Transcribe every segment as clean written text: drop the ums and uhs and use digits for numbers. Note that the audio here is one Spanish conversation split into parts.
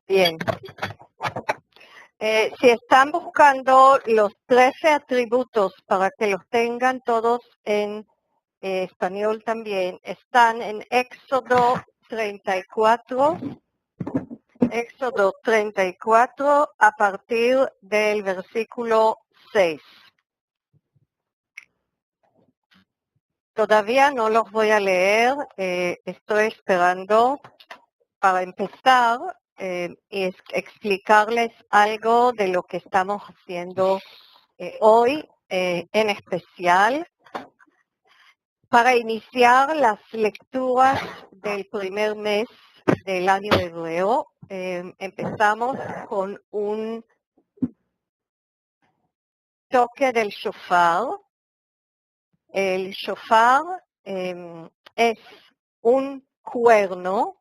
Bien. Si están buscando los 13 atributos para que los tengan todos en español también, están en Éxodo 34. Éxodo 34 a partir del versículo 6. Todavía no los voy a leer, estoy esperando para empezar y explicarles algo de lo que estamos haciendo hoy, en especial para iniciar las lecturas del primer mes del año hebreo. Empezamos con un toque del shofar. El shofar es un cuerno,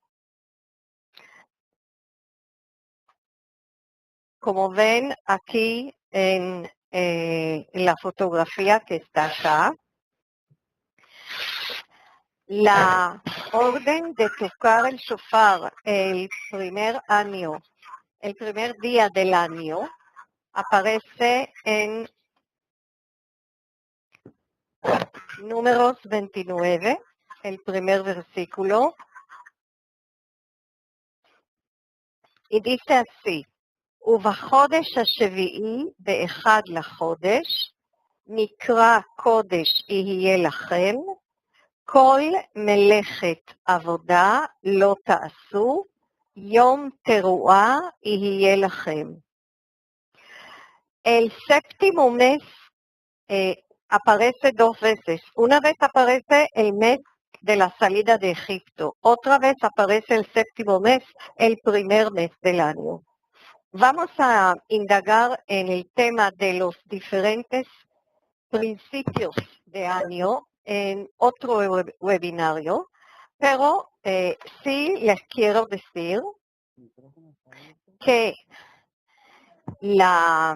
como ven aquí en la fotografía que está acá. La orden de tocar el shofar el primer día del año, aparece en Números 29, el primer versículo, y dice así: ובחודש השביעי באחד לחודש, מקרא קודש יהיה לכם, כל מלאכת עבודה לא תעשו, יום תרועה יהיה לכם. El séptimo mes aparece dos veces. Una vez aparece el mes de la salida de Egipto. Otra vez aparece el séptimo mes, el primer mes del año. Vamos a indagar en el tema de los diferentes principios de año en otro webinario, pero sí les quiero decir que la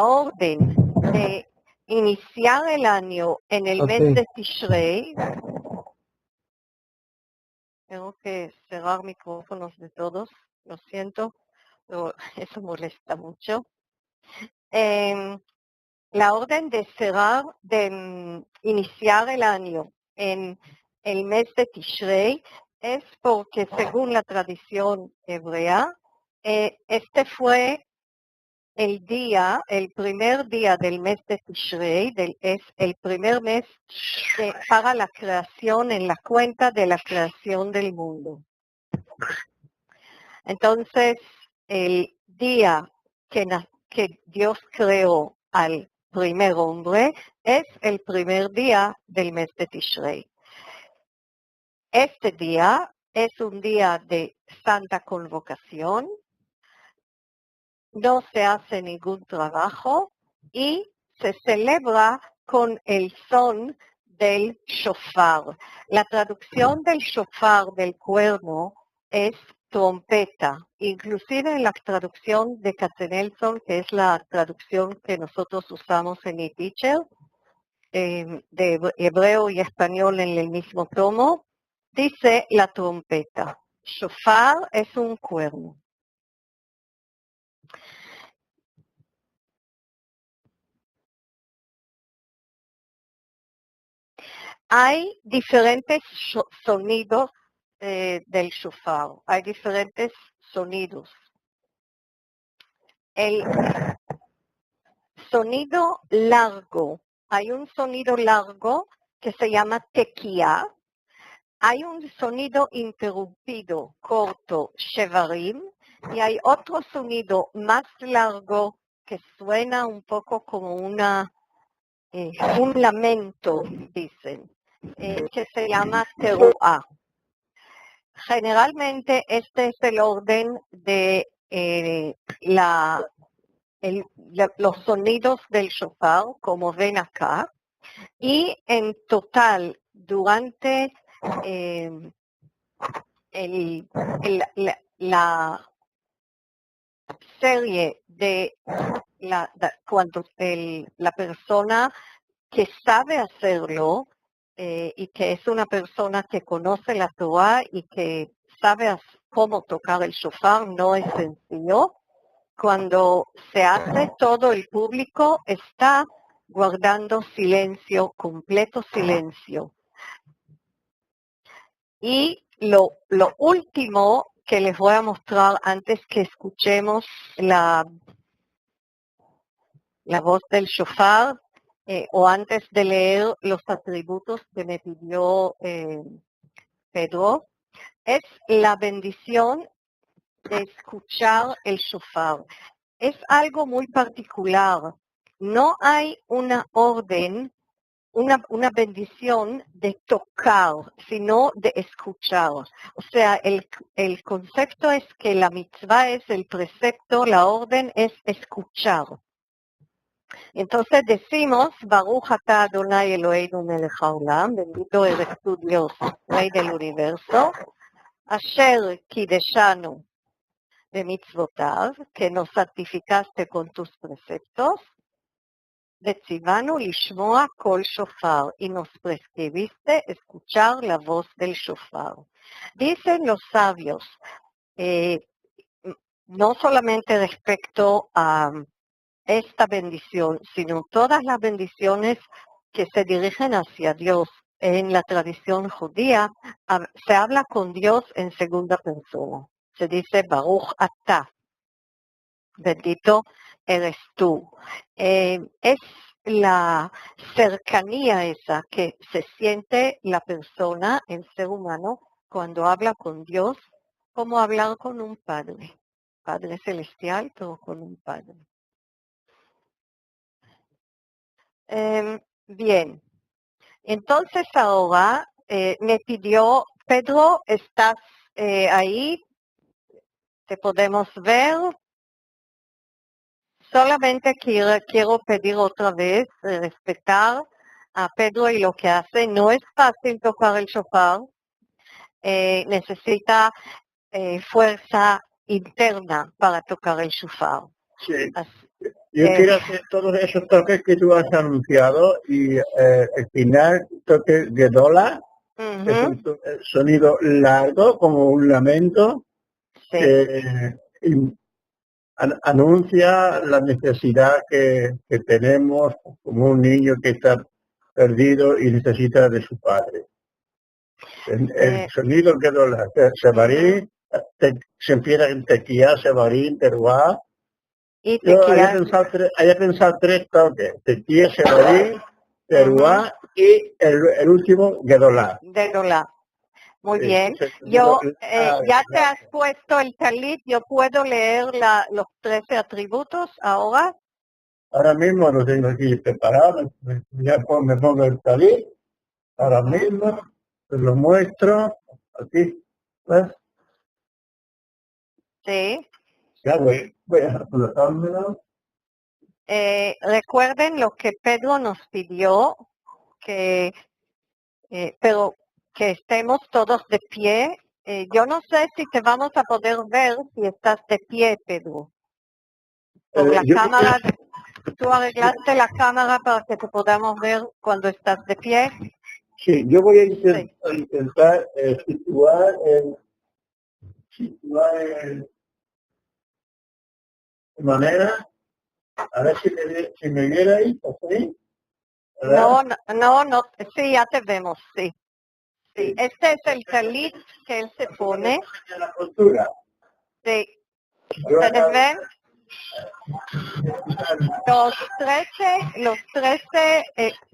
orden de iniciar el año en el mes de Tishrei, tengo que cerrar micrófonos de todos, lo siento, pero eso molesta mucho. La orden de iniciar el año en el mes de Tishrei es porque, según la tradición hebrea, este fue el primer día del mes de Tishrei, es el primer mes para la creación, en la cuenta de la creación del mundo. Entonces, el día que Dios creó al primer hombre es el primer día del mes de Tishrei. Este día es un día de santa convocación, no se hace ningún trabajo y se celebra con el son del shofar. La traducción del shofar, del cuerno, es trompeta. Inclusive en la traducción de Katzenelson, que es la traducción que nosotros usamos en eTeacher, de hebreo y español en el mismo tomo, dice la trompeta. Shofar es un cuerno. Hay diferentes sonidos del shofar, hay diferentes sonidos. El sonido largo, hay un sonido largo que se llama tequía, hay un sonido interrumpido, corto, shevarim, y hay otro sonido más largo que suena un poco como un lamento, dicen, que se llama teruah. Generalmente este es el orden de los sonidos del shofar, como ven acá, y en total durante la serie de cuando la persona que sabe hacerlo y que es una persona que conoce la Torah y que sabe cómo tocar el shofar, no es sencillo. Cuando se hace, todo el público está guardando silencio, completo silencio. Y lo último que les voy a mostrar antes que escuchemos la voz del shofar, o antes de leer los atributos que me pidió Pedro, es la bendición de escuchar el shofar. Es algo muy particular. No hay una orden, una bendición de tocar, sino de escuchar. O sea, el concepto es que la mitzvah es el precepto, la orden es escuchar. Entonces decimos, Baruch atah Adonai Eloheinu melech haolam, bendito eres tú Dios, Rey del universo, Asher kideshanu bemitzvotav, que nos santificaste con tus preceptos, Vetzivanu lishmoa kol shofar, y nos prescribiste escuchar la voz del shofar. Dicen los sabios, no solamente respecto a esta bendición, sino todas las bendiciones que se dirigen hacia Dios. En la tradición judía se habla con Dios en segunda persona. Se dice Baruch atah, bendito eres tú. Es la cercanía esa que se siente la persona, el ser humano, cuando habla con Dios, como hablar con un padre celestial, pero con un padre. Bien, entonces ahora me pidió, Pedro, ¿estás ahí? ¿Te podemos ver? Solamente quiero pedir otra vez respetar a Pedro y lo que hace. No es fácil tocar el shofar, necesita fuerza interna para tocar el shofar. Sí. Yo quiero hacer todos esos toques que tú has anunciado y el final toque de dólar, que es un sonido largo como un lamento, Sí. Anuncia la necesidad que tenemos como un niño que está perdido y necesita de su padre. El sonido que dólar, Sebarí, se empieza en tequía, Sebarí, Teruá. Yo había pensado tres toques, tequía, Sebarí, Teruá y el último, Gedolá. Gedolá. Muy bien. Yo, ya te has puesto el talit, yo puedo leer los 13 atributos ahora. Ahora mismo lo tengo aquí preparado, ya me pongo el talit, ahora mismo, te lo muestro, aquí, ¿ves? Sí. Ya voy a colocármelo. Recuerden lo que Pedro nos pidió, pero que estemos todos de pie. Yo no sé si te vamos a poder ver si estás de pie, Pedro. Por la cámara, ¿tú arreglaste la cámara para que te podamos ver cuando estás de pie? Sí, yo voy a intentar situar de manera, a ver si me viera ahí, ¿sí? No, sí, ya te vemos, sí. Sí, este es el talit que él se pone. La postura. Sí. ¿Ustedes ven? Los 13,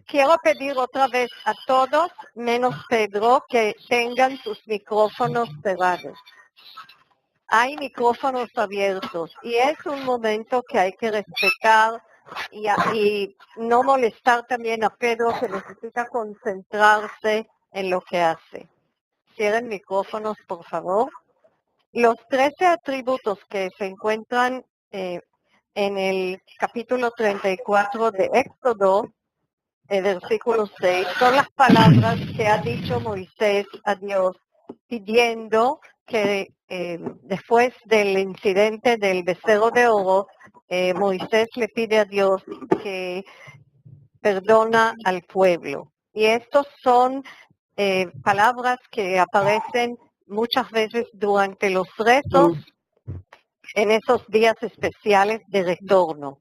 quiero pedir otra vez a todos, menos Pedro, que tengan sus micrófonos cerrados. Hay micrófonos abiertos y es un momento que hay que respetar y no molestar también a Pedro, que necesita concentrarse en lo que hace. Cierren micrófonos, por favor. Los 13 atributos que se encuentran en el capítulo 34 de Éxodo, versículo 6, son las palabras que ha dicho Moisés a Dios, pidiendo que después del incidente del becerro de oro, Moisés le pide a Dios que perdona al pueblo. Y estos son palabras que aparecen muchas veces durante los rezos en esos días especiales de retorno.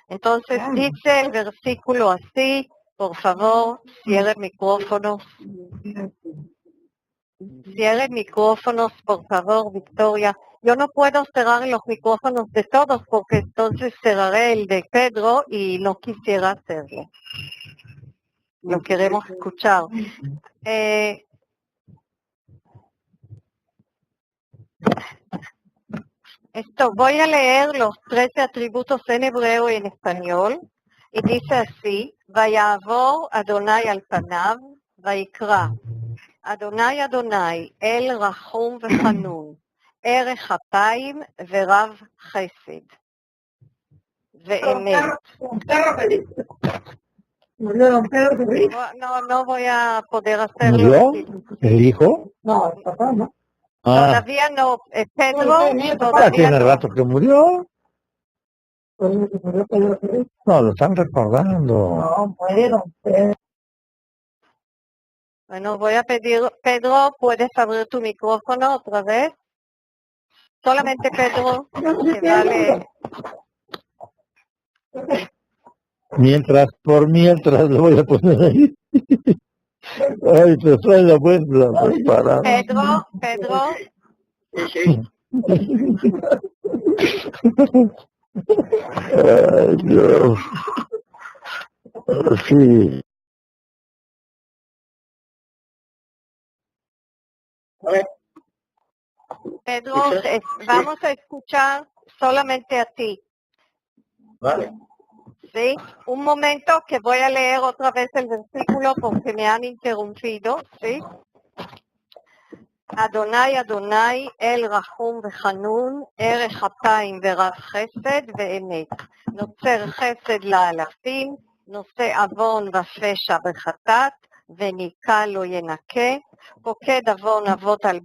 Entonces dice el versículo así, por favor, cierren micrófonos. Cierren micrófonos, por favor, Victoria. Yo no puedo cerrar los micrófonos de todos porque entonces cerraré el de Pedro y no quisiera hacerlo. Lo queremos escuchar. Voy a leer los 13 atributos en hebreo y en español. Y dice así, Vayavor Adonai al panav, Vayikra. Adonai Adonai, El Rachum וחנון, ערך אפיים ורב חסד, ואמת. No voy a poder hacerlo. ¿Murió? ¿El hijo? No, el papá no. Todavía no. Pedro Ya todavía tiene no. rato que murió. No, lo están recordando. No, murieron. Bueno, voy a pedir, Pedro, ¿puedes abrir tu micrófono otra vez? Solamente Pedro, que vale. Por mientras lo voy a poner ahí. Ay, te trae la buena preparada. Pedro. Ay, Dios. Sí. Pedro, vamos a escuchar solamente a ti. Vale. ¿Sí? Un momento que voy a leer otra vez el versículo porque me han interrumpido. ¿Sí? Adonai Adonai, El Rachum וחנון, ערך אפיים ורב חסד ואמת. נוצר חסד לאלפים, נושא עוון ופשע בחטאת, וניקה לא ינקה, פוקד עוון אבות על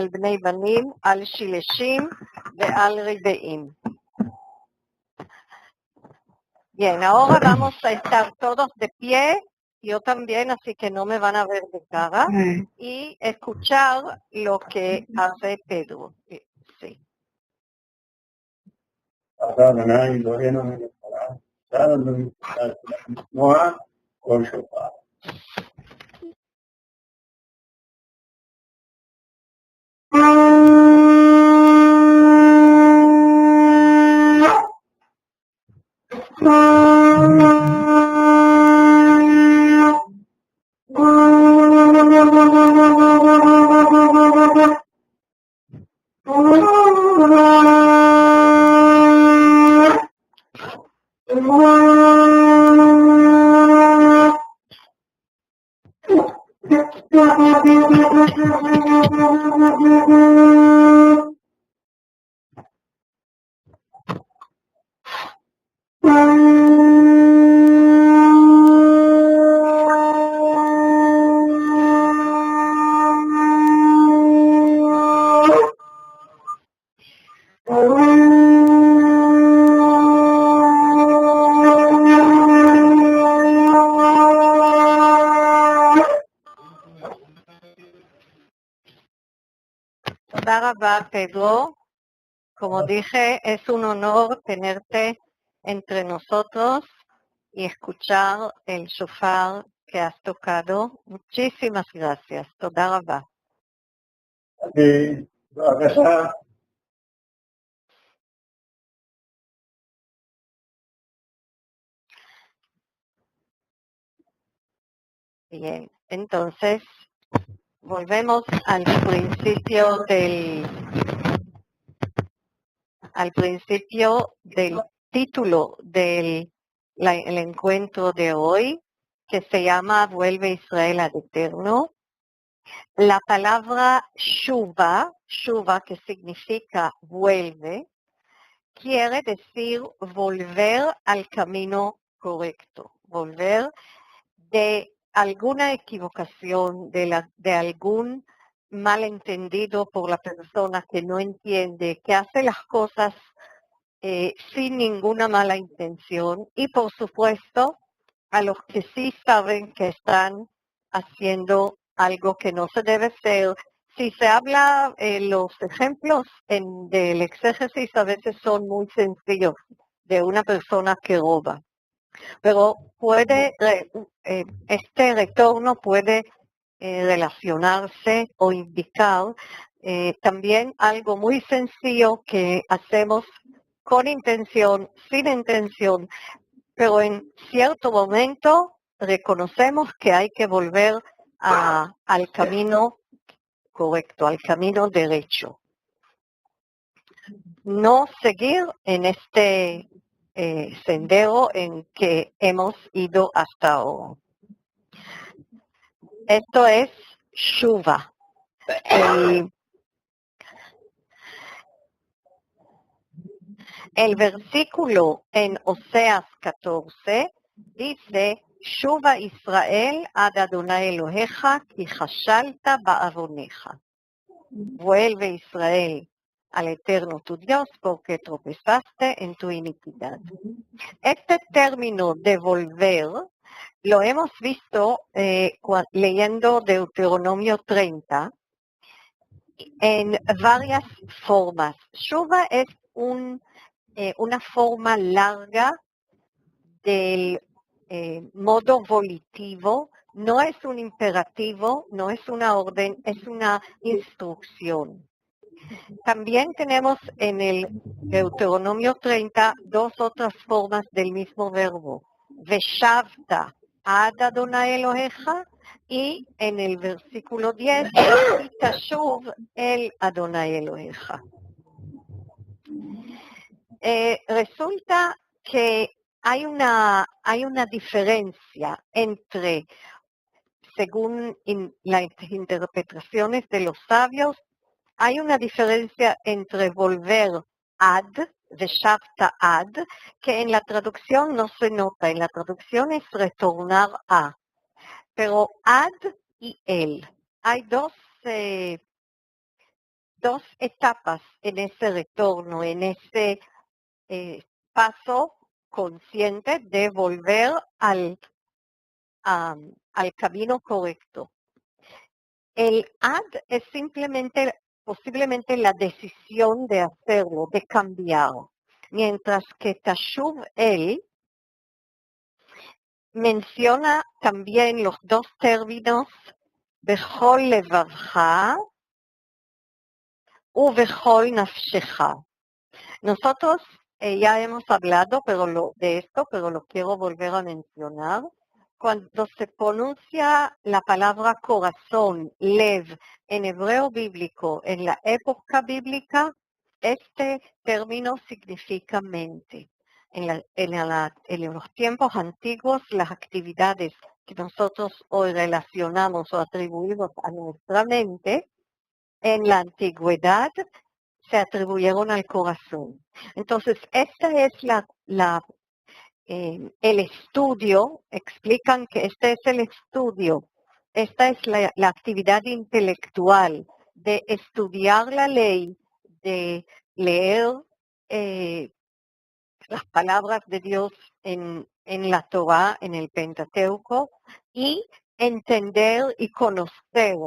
בני בנים, על שילשים ועל ריבעים. Bien, ahora vamos a estar todos de pie, yo también, así que no me van a ver de cara, y escuchar lo que hace Pedro. Sí. Pedro, como dije, es un honor tenerte entre nosotros y escuchar el shofar que has tocado. Muchísimas gracias. Toda rabá. Bien, entonces volvemos al principio del título del encuentro de hoy, que se llama Vuelve Israel al Eterno. La palabra shuva, que significa vuelve, quiere decir volver al camino correcto, volver de alguna equivocación, de algún malentendido por la persona que no entiende, que hace las cosas sin ninguna mala intención y, por supuesto, a los que sí saben que están haciendo algo que no se debe hacer. Si se habla, los ejemplos del exégesis a veces son muy sencillos de una persona que roba, pero este retorno puede relacionarse o indicar también algo muy sencillo que hacemos con intención, sin intención, pero en cierto momento reconocemos que hay que volver al camino correcto, al camino derecho. No seguir en este sendero en que hemos ido hasta ahora. Esto es Shuva. El versículo en Oseas 14 dice, Shuva Israel ad Adonai Elohecha ki chashalta ba'avonecha. Vuelve Israel al Eterno tu Dios porque tropezaste en tu iniquidad. Este término de volver lo hemos visto leyendo Deuteronomio 30 en varias formas. Shuva es una forma larga del modo volitivo, no es un imperativo, no es una orden, es una instrucción. También tenemos en el Deuteronomio 30 dos otras formas del mismo verbo. Veshavta ad Adonai Elohecha y en el versículo 10, y tashuv el Adonai Elohecha. Resulta que hay una diferencia entre, según las interpretaciones de los sabios, hay una diferencia entre volver ad, veshavta ad, que en la traducción no se nota, en la traducción es retornar a, pero ad y el. Hay dos etapas en ese retorno, en ese paso consciente de volver al camino correcto. El ad es posiblemente la decisión de hacerlo, de cambiar, mientras que tashuv el menciona también los dos términos bechol levavcha u bechol nafshecha. Nosotros ya hemos hablado de esto, pero lo quiero volver a mencionar. Cuando se pronuncia la palabra corazón, lev, en hebreo bíblico, en la época bíblica, este término significa mente. En los tiempos antiguos, las actividades que nosotros hoy relacionamos o atribuimos a nuestra mente, en la antigüedad se atribuyeron al corazón. Entonces, este es el estudio, explican que este es el estudio, esta es la actividad intelectual de estudiar la ley, de leer las palabras de Dios en la Torá, en el Pentateuco, y entender y conocer.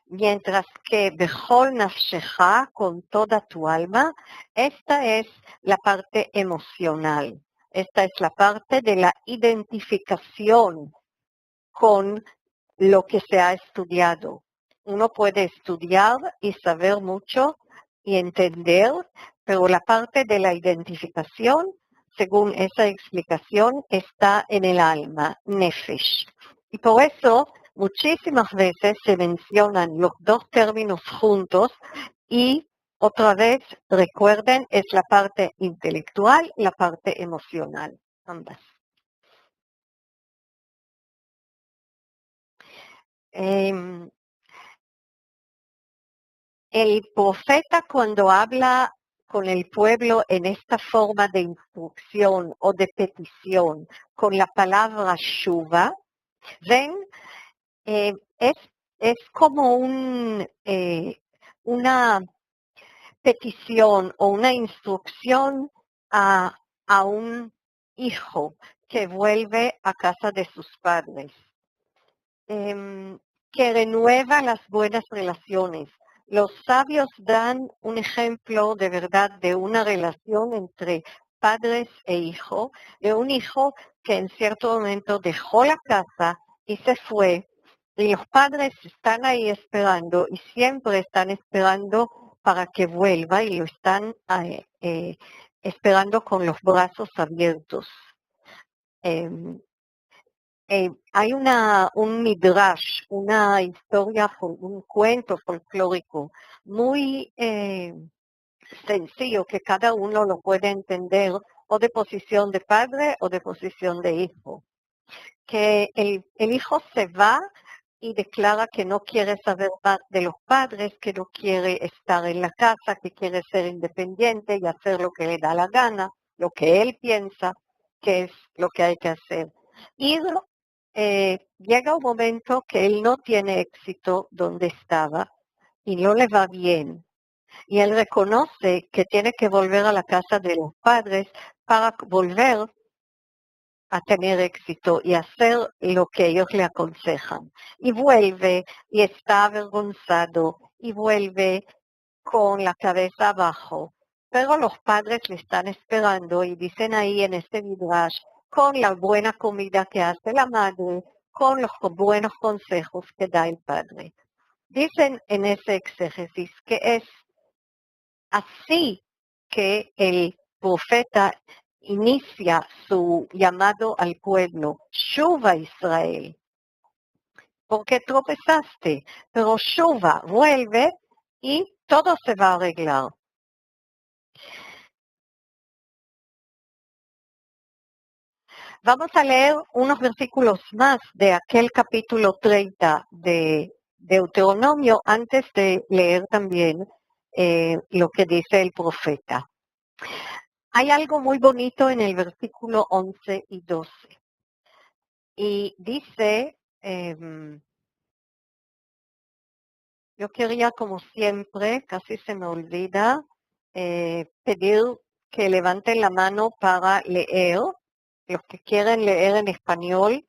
Mientras que bechol nafshecha, con toda tu alma, esta es la parte emocional. Esta es la parte de la identificación con lo que se ha estudiado. Uno puede estudiar y saber mucho y entender, pero la parte de la identificación, según esa explicación, está en el alma, nefesh. Y por eso muchísimas veces se mencionan los dos términos juntos y otra vez, recuerden, es la parte intelectual y la parte emocional, ambas. El profeta, cuando habla con el pueblo en esta forma de instrucción o de petición, con la palabra shuva, ven, es como una petición o una instrucción a un hijo que vuelve a casa de sus padres, que renueva las buenas relaciones. Los sabios dan un ejemplo de verdad de una relación entre padres e hijo, de un hijo que en cierto momento dejó la casa y se fue, y los padres están ahí esperando y siempre están esperando para que vuelva y lo están esperando con los brazos abiertos. Hay un midrash, una historia, un cuento folclórico muy sencillo que cada uno lo puede entender o de posición de padre o de posición de hijo. Que el hijo se va y declara que no quiere saber más de los padres, que no quiere estar en la casa, que quiere ser independiente y hacer lo que le da la gana, lo que él piensa que es lo que hay que hacer. Y llega un momento que él no tiene éxito donde estaba y no le va bien. Y él reconoce que tiene que volver a la casa de los padres para volver a tener éxito y hacer lo que ellos le aconsejan. Y vuelve y está avergonzado y vuelve con la cabeza abajo. Pero los padres le están esperando y dicen ahí en este midrash, con la buena comida que hace la madre, con los buenos consejos que da el padre. Dicen en ese exégesis que es así que el profeta inicia su llamado al pueblo, Shuva Israel, porque tropezaste, pero Shuva, vuelve y todo se va a arreglar. Vamos a leer unos versículos más de aquel capítulo 30 de Deuteronomio antes de leer también lo que dice el profeta. Hay algo muy bonito en el versículo 11 y 12. Y dice, yo quería como siempre, casi se me olvida, pedir que levanten la mano para leer, los que quieren leer en español,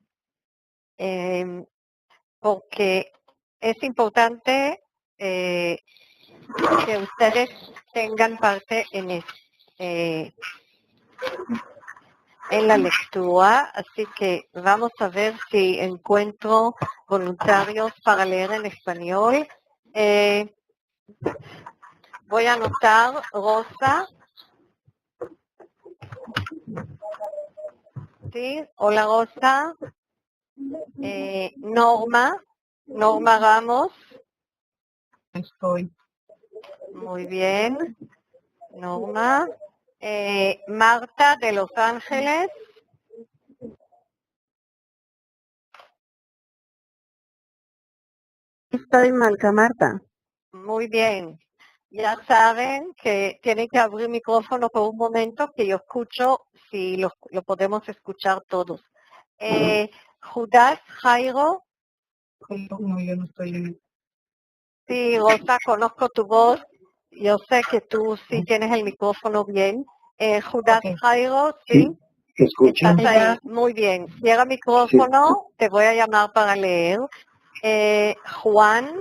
porque es importante que ustedes tengan parte en la lectura, así que vamos a ver si encuentro voluntarios para leer en español. Voy a anotar Rosa. Sí, hola Rosa. Norma Ramos. Estoy. Muy bien. Norma. Marta de Los Ángeles. Estoy, Malca Marta. Muy bien. Ya saben que tienen que abrir micrófono por un momento que yo escucho si lo podemos escuchar todos. Judas Jairo. No, yo no estoy en... Sí, Rosa, conozco tu voz. Yo sé que tú sí tienes el micrófono bien. Judas Okay. Jairo, sí. ¿Se escucha? Estás ahí. Muy bien. Cierra micrófono. Te voy a llamar para leer. Juan.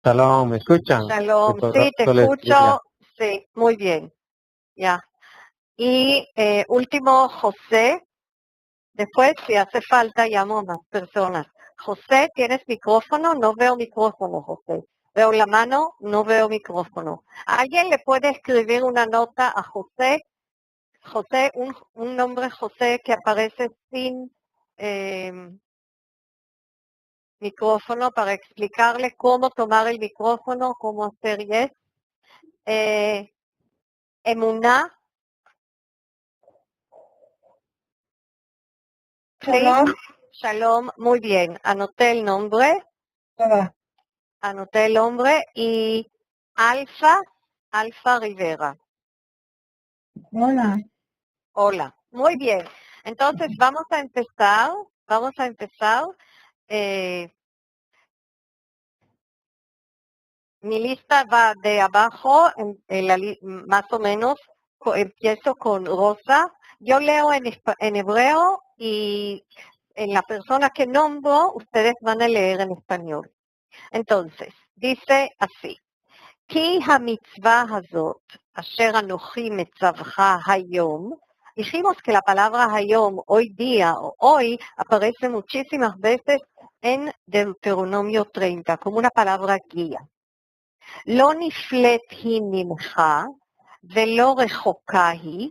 Shalom, ¿me escuchan? Shalom. Sí, te escucho. Sí, muy bien. Ya. Y último, José. Después, si hace falta, llamo a más personas. José, ¿tienes micrófono? No veo micrófono, José. Veo la mano, no veo micrófono. ¿Alguien le puede escribir una nota a José? José, un nombre José que aparece sin micrófono para explicarle cómo tomar el micrófono, cómo hacer yes. Emuná. Shalom. Shalom, muy bien. Anoté el nombre. Anoté el nombre y Alfa Rivera. Hola. Hola. Muy bien. Entonces vamos a empezar. Mi lista va de abajo, más o menos, empiezo con Rosa. Yo leo en hebreo y en la persona que nombro, ustedes van a leer en español. Entonces, dice así. כי המצווה הזאת, אשר אנוכי מצווך היום, dijimos que la palabra hayom, hoy día o hoy, aparece muchísimas veces en Deuteronomio 30, como una palabra guía. לא נפלט היא ממך, ולא רחוקה היא,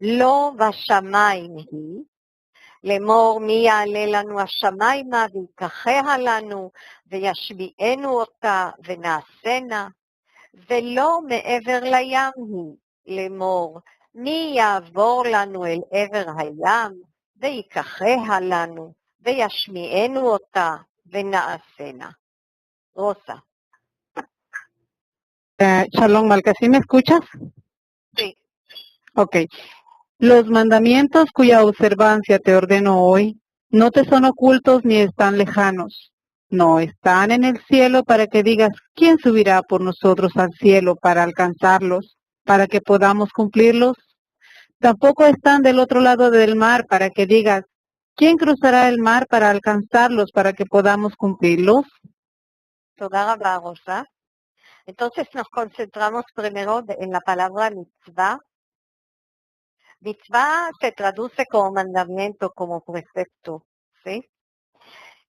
לא בשמיים היא, לאמור מי יעלה לנו השמיימה ויקחיה לנו, וישביענו אותה ונעשנה, ולא מעבר לים היא, לאמור, מי יעבור לנו אל עבר הים, ויקחיה לנו, וישמיענו אותה, ונעשנה. רוסה. Shalom, Malca, ¿sí me escuchas? Sí. Ok. Los mandamientos cuya observancia te ordeno hoy no te son ocultos ni están lejanos. No, están en el cielo para que digas, ¿quién subirá por nosotros al cielo para alcanzarlos, para que podamos cumplirlos? Tampoco están del otro lado del mar para que digas, ¿quién cruzará el mar para alcanzarlos, para que podamos cumplirlos? תודה רבה, רוsa. Entonces nos concentramos primero en la palabra mitzvah. Mitzvah se traduce como mandamiento, como precepto, ¿sí?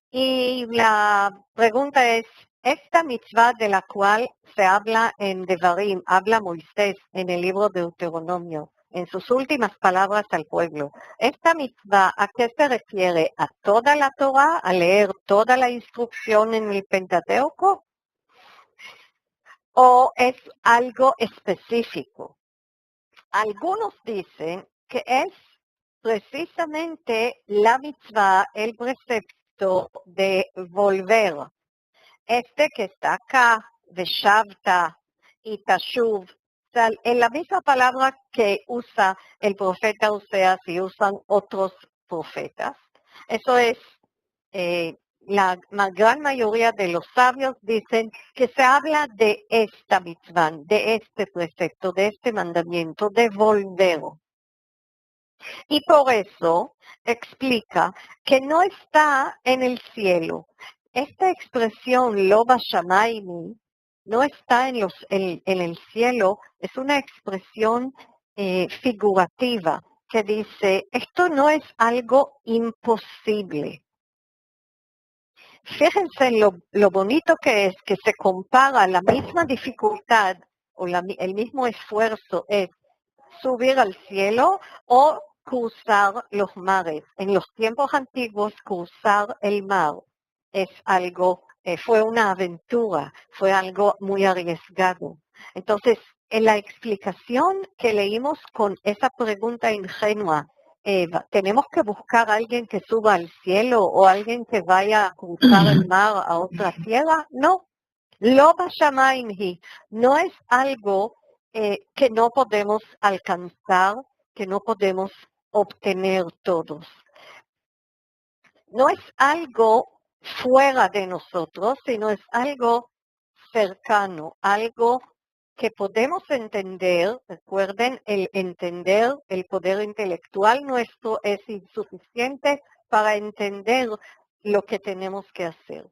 Y la pregunta es, esta mitzvah de la cual se habla en Devarim, habla Moisés en el libro de Deuteronomio, en sus últimas palabras al pueblo. ¿Esta mitzvah a qué se refiere? ¿A toda la Torah? ¿A leer toda la instrucción en el Pentateuco? ¿O es algo específico? Algunos dicen que es precisamente la mitzvah, el precepto de volver. Este que está acá, de Shavta y Tashuv, en la misma palabra que usa el profeta Oseas y usan otros profetas. Eso es, la gran mayoría de los sabios dicen que se habla de esta mitzvah, de este precepto, de este mandamiento, de volver. Y por eso explica que no está en el cielo. Esta expresión, lo bashamayim, no está en el cielo, es una expresión figurativa que dice, esto no es algo imposible. Fíjense en lo bonito que es que se compara la misma dificultad o el mismo esfuerzo es subir al cielo o cruzar los mares. En los tiempos antiguos, cruzar el mar es algo, fue una aventura, fue algo muy arriesgado. Entonces, en la explicación que leímos con esa pregunta ingenua, ¿tenemos que buscar a alguien que suba al cielo o alguien que vaya a cruzar el mar a otra tierra? No. Lo bashamayim hi. No es algo que no podemos alcanzar, que no podemos obtener todos. No es algo fuera de nosotros, sino es algo cercano, algo que podemos entender. Recuerden, el entender, el poder intelectual nuestro es insuficiente para entender lo que tenemos que hacer.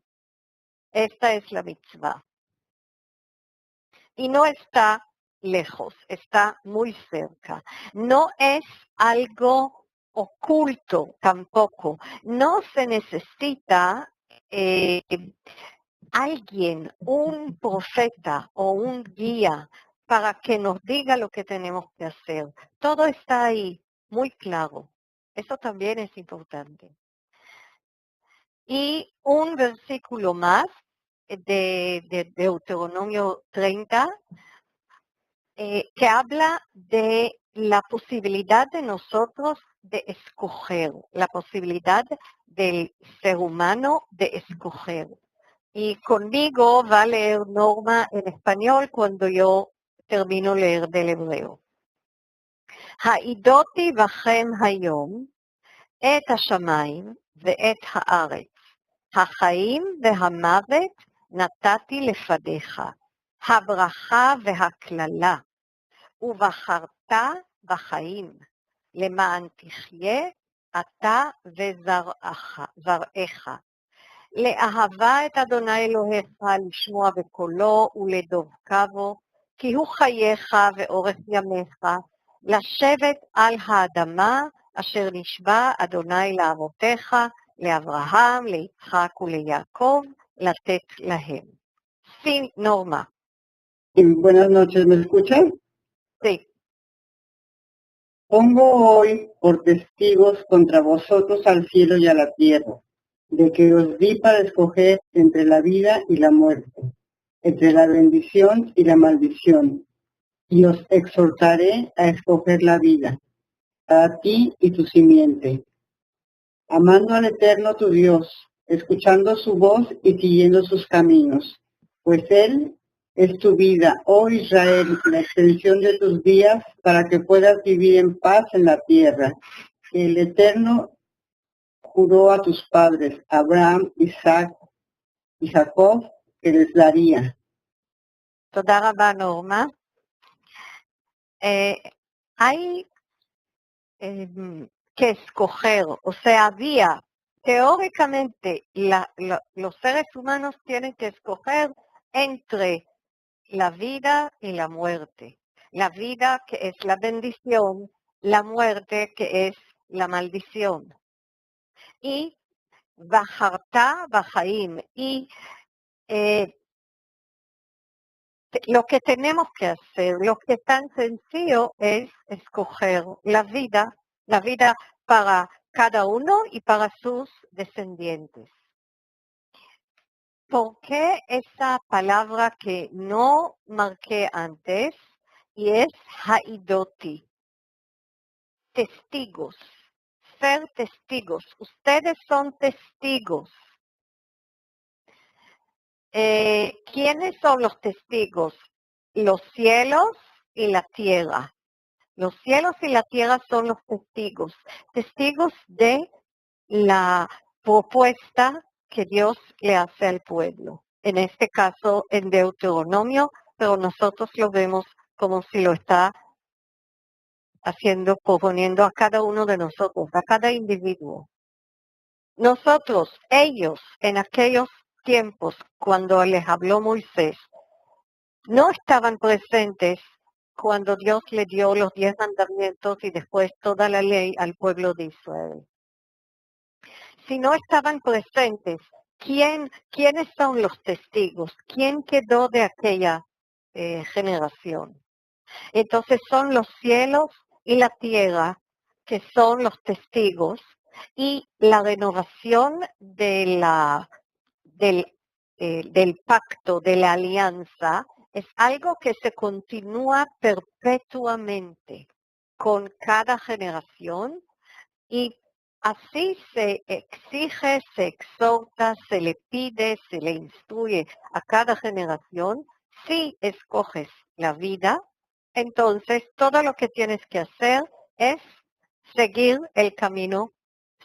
Esta es la mitzvah. Y no está lejos, está muy cerca. No es algo oculto tampoco. No se necesita alguien, un profeta o un guía para que nos diga lo que tenemos que hacer. Todo está ahí, muy claro. Eso también es importante. Y un versículo más de Deuteronomio 30, que habla de la posibilidad de nosotros de escoger, la posibilidad del ser humano de escoger. Y conmigo va a leer Norma en español cuando yo termino leer del hebreo. העידותי בכם היום את השמיים ואת הארץ, החיים והמוות נתתי לפניך, הברכה והקללה, ובחרת אתה בחיים, למען תחיה אתה וזרעך. לאהבה את אדוני אלוהיך, לשמוע בקולו ולדבקה בו, כי הוא חייך ואורך ימיך, לשבת על האדמה אשר נשבע אדוני לאבותיך, לאברהם, ליצחק וליעקב, לתת להם. Sí, Norma. Buenas noches, ¿me escuchan? Sí. Pongo hoy por testigos contra vosotros al cielo y a la tierra, de que os di para escoger entre la vida y la muerte, entre la bendición y la maldición, y os exhortaré a escoger la vida, para ti y tu simiente, amando al Eterno tu Dios, escuchando su voz y siguiendo sus caminos, pues Él es tu vida, oh Israel, la extensión de tus días, para que puedas vivir en paz en la tierra, que el Eterno juró a tus padres, Abraham, Isaac y Jacob, que les daría. תודה רבה, נורמה. hay que escoger, o sea, había, teóricamente, los seres humanos tienen que escoger entre la vida y la muerte. La vida que es la bendición, la muerte que es la maldición. Y Bajarta Bajaim, y lo que tenemos que hacer, lo que es tan sencillo es escoger la vida para cada uno y para sus descendientes. ¿Por qué esa palabra que no marqué antes y es haidoti? Testigos, ser testigos. Ustedes son testigos. ¿Quiénes son los testigos? Los cielos y la tierra. Los cielos y la tierra son los testigos. Testigos de la propuesta que Dios le hace al pueblo. En este caso, en Deuteronomio, pero nosotros lo vemos como si lo está haciendo, proponiendo a cada uno de nosotros, a cada individuo. Nosotros, ellos, en aquellos tiempos, cuando les habló Moisés, no estaban presentes cuando Dios le dio los 10 mandamientos y después toda la ley al pueblo de Israel. Si no estaban presentes, ¿quiénes son los testigos? ¿Quién quedó de aquella generación? Entonces son los cielos y la tierra que son los testigos, y la renovación del pacto, de la alianza, es algo que se continúa perpetuamente con cada generación, y así se exige, se exhorta, se le pide, se le instruye a cada generación. Si escoges la vida, entonces todo lo que tienes que hacer es seguir el camino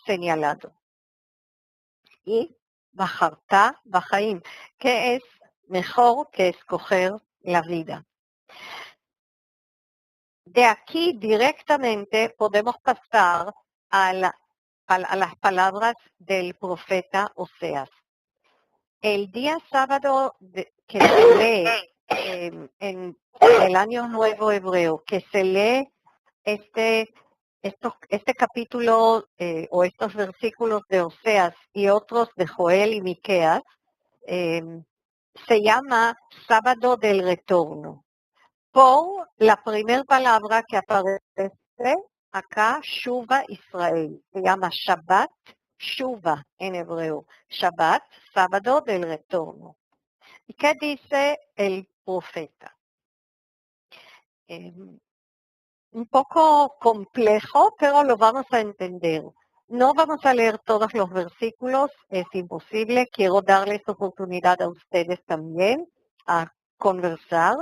señalado. Y Bajarta Bajaim, que es mejor que escoger la vida. De aquí directamente podemos pasar a las palabras del profeta Oseas. El día sábado que se lee en el Año Nuevo Hebreo, que se lee este capítulo o estos versículos de Oseas y otros de Joel y Miqueas, se llama Sábado del Retorno, por la primera palabra que aparece acá, Shuva Israel. Se llama Shabbat Shuva en hebreo. Shabbat, sábado del retorno. ¿Y qué dice el profeta? Un poco complejo, pero lo vamos a entender. No vamos a leer todos los versículos, es imposible. Quiero darles oportunidad a ustedes también a conversar.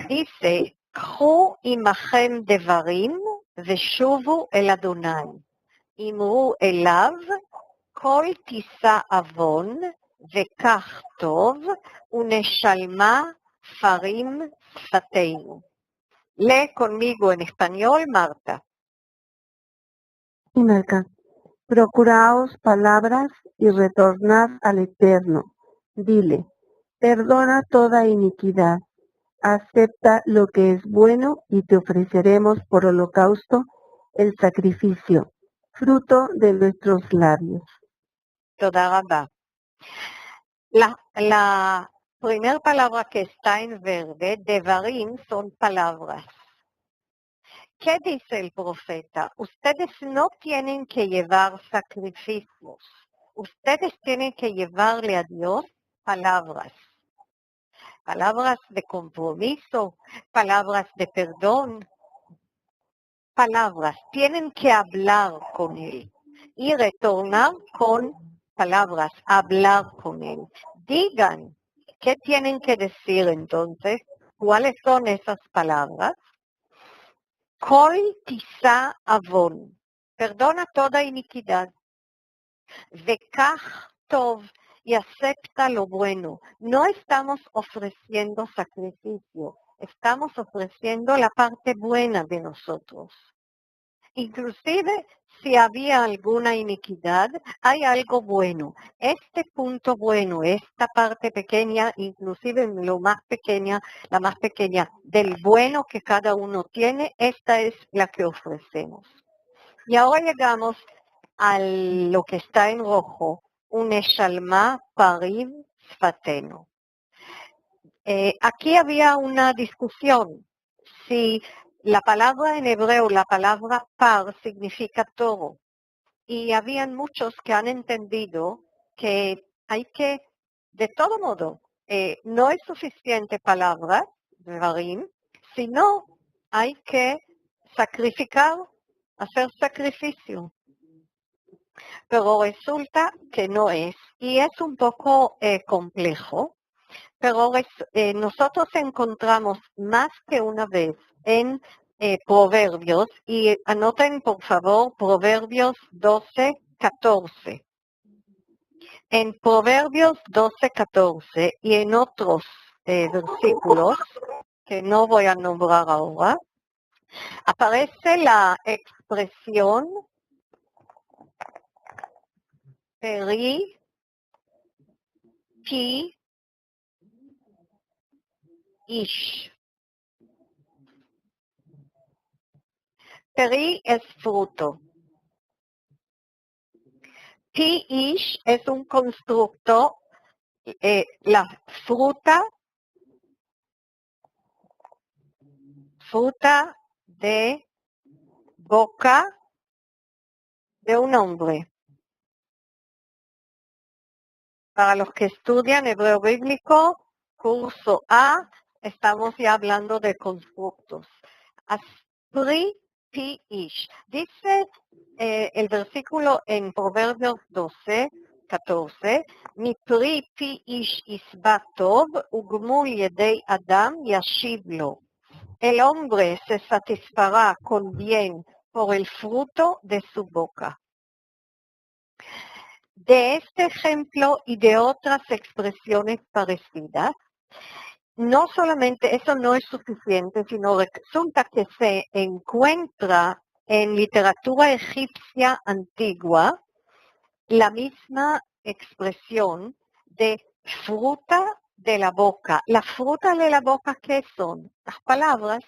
Dice, קחו עמכם דברים ושובו אל אדוני. אמרו אליו, כל תישא עוון וכך טוב, ונשלמה פרים שפתנו. Lee conmigo en español, Marta. Y Marca, procuraos palabras y retornad al Eterno. Dile, perdona toda iniquidad, acepta lo que es bueno y te ofreceremos por holocausto el sacrificio, fruto de nuestros labios. Toda rabá. La primera palabra que está en verde, devarim, son palabras. ¿Qué dice el profeta? Ustedes no tienen que llevar sacrificios. Ustedes tienen que llevarle a Dios palabras. Palabras de compromiso, palabras de perdón. Palabras. Tienen que hablar con Él y retornar con palabras, hablar con Él. Digan, ¿qué tienen que decir entonces? ¿Cuáles son esas palabras? Kol tisa avon, perdona toda iniquidad. Vekach tov, y acepta lo bueno. No estamos ofreciendo sacrificio, estamos ofreciendo la parte buena de nosotros. Inclusive, si había alguna iniquidad, hay algo bueno. Este punto bueno, esta parte pequeña, inclusive lo más pequeña, la más pequeña del bueno que cada uno tiene, esta es la que ofrecemos. Y ahora llegamos a lo que está en rojo, un eshalma pariv sfatenu. Aquí había una discusión si la palabra en hebreo, la palabra par, significa toro. Y habían muchos que han entendido que hay que, de todo modo, no es suficiente palabra, devarim, sino hay que sacrificar, hacer sacrificio. Pero resulta que no es, y es un poco complejo. Pero nosotros encontramos más que una vez en Proverbios, y anoten por favor Proverbios 12:14. En Proverbios 12:14 y en otros versículos, que no voy a nombrar ahora, aparece la expresión peri pi ish. Peri es fruto. Pi ish es un constructo, la fruta de boca de un hombre. Para los que estudian hebreo bíblico, curso A, estamos ya hablando de constructos. Pri pi ish. Dice el versículo en Proverbios 12:14, Mi pri pi ish isba tov, ugmul yedei adam yashiv lo. El hombre se satisfará con bien por el fruto de su boca. De este ejemplo y de otras expresiones parecidas, no solamente eso no es suficiente, sino resulta que se encuentra en literatura egipcia antigua la misma expresión de fruta de la boca. La fruta de la boca, ¿qué son? Las palabras.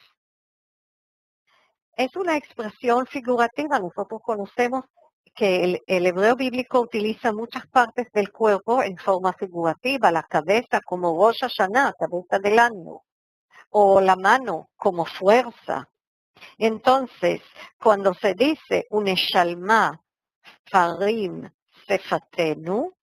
Es una expresión figurativa. Nosotros conocemos que el hebreo bíblico utiliza muchas partes del cuerpo en forma figurativa, la cabeza como Rosh Hashanah, cabeza del año, o la mano como fuerza. Entonces, cuando se dice un eshalma farim sefatenu,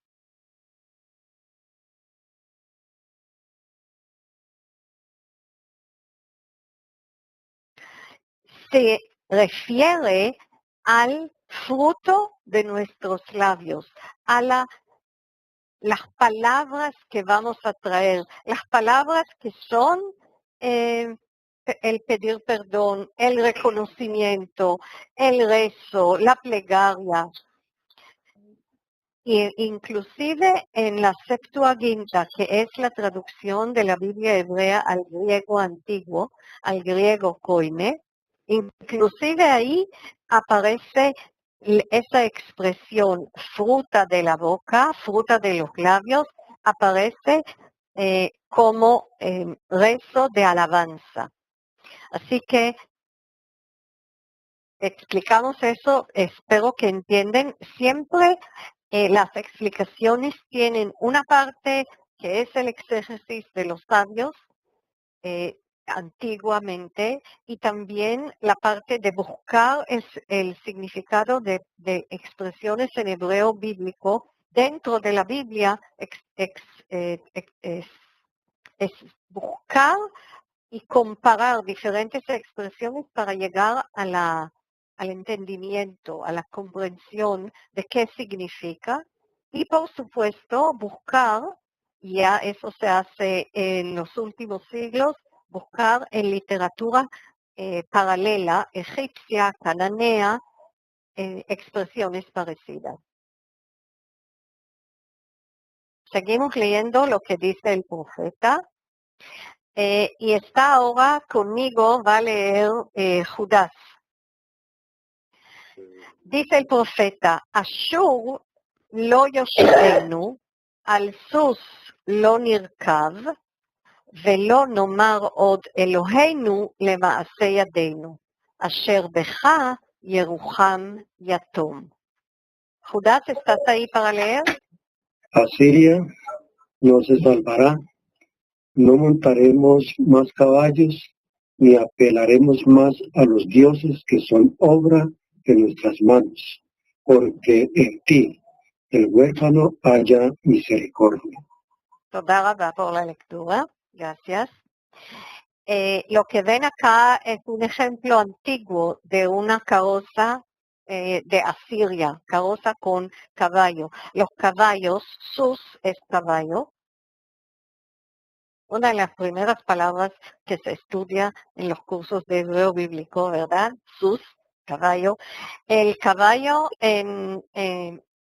se refiere al fruto de nuestros labios, a las palabras que vamos a traer, las palabras que son el pedir perdón, el reconocimiento, el rezo, la plegaria. Y inclusive en la Septuaginta, que es la traducción de la Biblia hebrea al griego antiguo, al griego koine, inclusive ahí aparece esa expresión fruta de la boca, fruta de los labios, aparece como rezo de alabanza. Así que explicamos eso, espero que entiendan. Siempre las explicaciones tienen una parte que es el exégesis de los sabios antiguamente y también la parte de buscar el significado de expresiones en hebreo bíblico dentro de la Biblia, es buscar y comparar diferentes expresiones para llegar al entendimiento, a la comprensión de qué significa. Y por supuesto, buscar, ya eso se hace en los últimos siglos, buscar en literatura paralela, egipcia, cananea, expresiones parecidas. Seguimos leyendo lo que dice el profeta. Y está ahora conmigo, va a leer Judas. Dice el profeta, Ashur lo yoshivenu, al sus lo nirkav, velo nomar od Eloheinu למעשה ידינו, אשר בך ירוחם יתום. Judas, ¿estás ahí para leer? Asiria no se salvará, no montaremos más caballos, ni apelaremos más a los dioses que son obra de nuestras manos, porque en ti, el huérfano, haya misericordia. תודה רבה por la lectura, gracias. Lo que ven acá es un ejemplo antiguo de una carroza de Asiria, carroza con caballo. Los caballos, sus es caballo. Una de las primeras palabras que se estudia en los cursos de hebreo bíblico, ¿verdad? Sus, caballo. El caballo en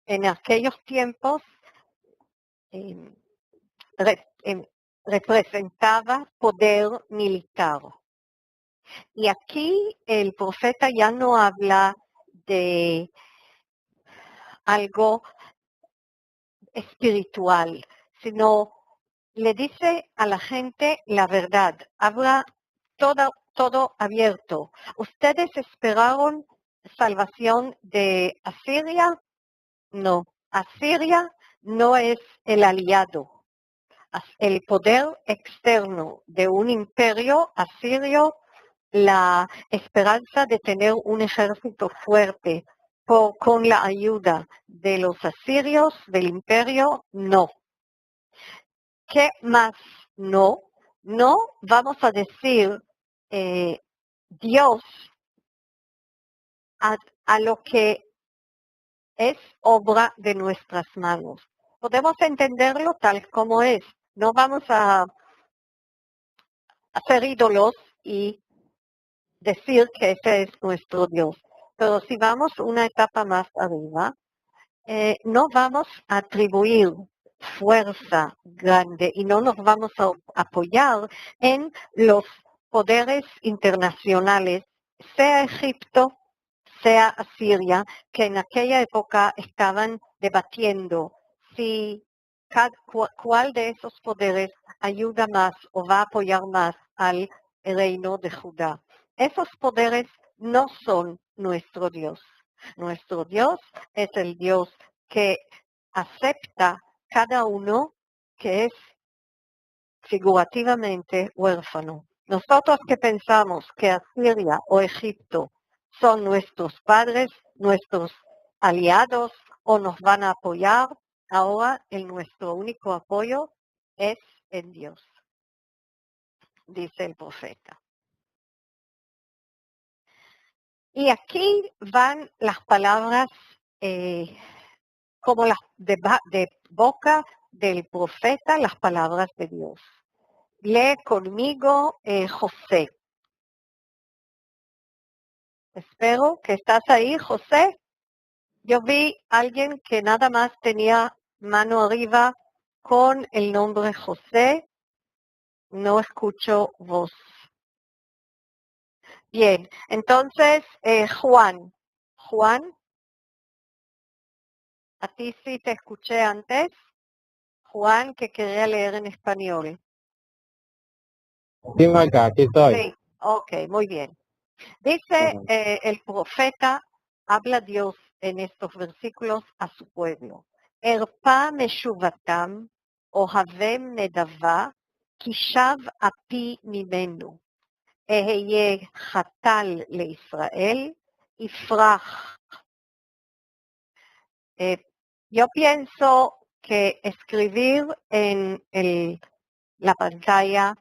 aquellos tiempos representaba poder militar. Y aquí el profeta ya no habla de algo espiritual, sino le dice a la gente la verdad. Habla todo abierto. ¿Ustedes esperaron salvación de Asiria? No. Asiria no es el aliado. El poder externo de un imperio asirio, la esperanza de tener un ejército fuerte con la ayuda de los asirios, del imperio, no. ¿Qué más no? No vamos a decir Dios a lo que es obra de nuestras manos. Podemos entenderlo tal como es. No vamos a hacer ídolos y decir que ese es nuestro Dios. Pero si vamos una etapa más arriba, no vamos a atribuir fuerza grande y no nos vamos a apoyar en los poderes internacionales, sea Egipto, sea Asiria, que en aquella época estaban debatiendo si cuál de esos poderes ayuda más o va a apoyar más al reino de Judá. Esos poderes no son nuestro Dios. Nuestro Dios es el Dios que acepta cada uno que es figurativamente huérfano. Nosotros que pensamos que Asiria o Egipto son nuestros padres, nuestros aliados o nos van a apoyar, ahora nuestro único apoyo es en Dios, dice el profeta. Y aquí van las palabras como las de boca del profeta, las palabras de Dios. Lee conmigo José. Espero que estás ahí, José. Yo vi a alguien que nada más tenía mano arriba con el nombre José. No escucho voz. Bien, entonces Juan. Juan, a ti sí te escuché antes. Juan, que quería leer en español. Sí, Marca, aquí estoy. Sí, ok, muy bien. Dice el profeta, habla Dios en estos versículos a su pueblo. Erpa meshuvatam, ohavem nedava, kishav api mimenu. Eheye hatal leIsrael, ifrach. Yo pienso que escribir en la pantalla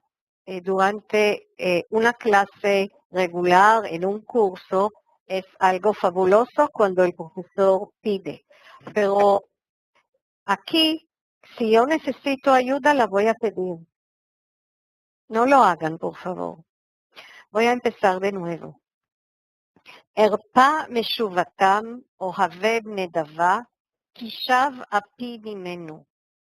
durante una clase regular en un curso es algo fabuloso cuando el profesor pide. Pero aquí, si yo necesito ayuda, la voy a pedir. No lo hagan, por favor. Voy a empezar de nuevo. הרפה משובתם, אוהבי בני דבה, כי שב אפי ממנו.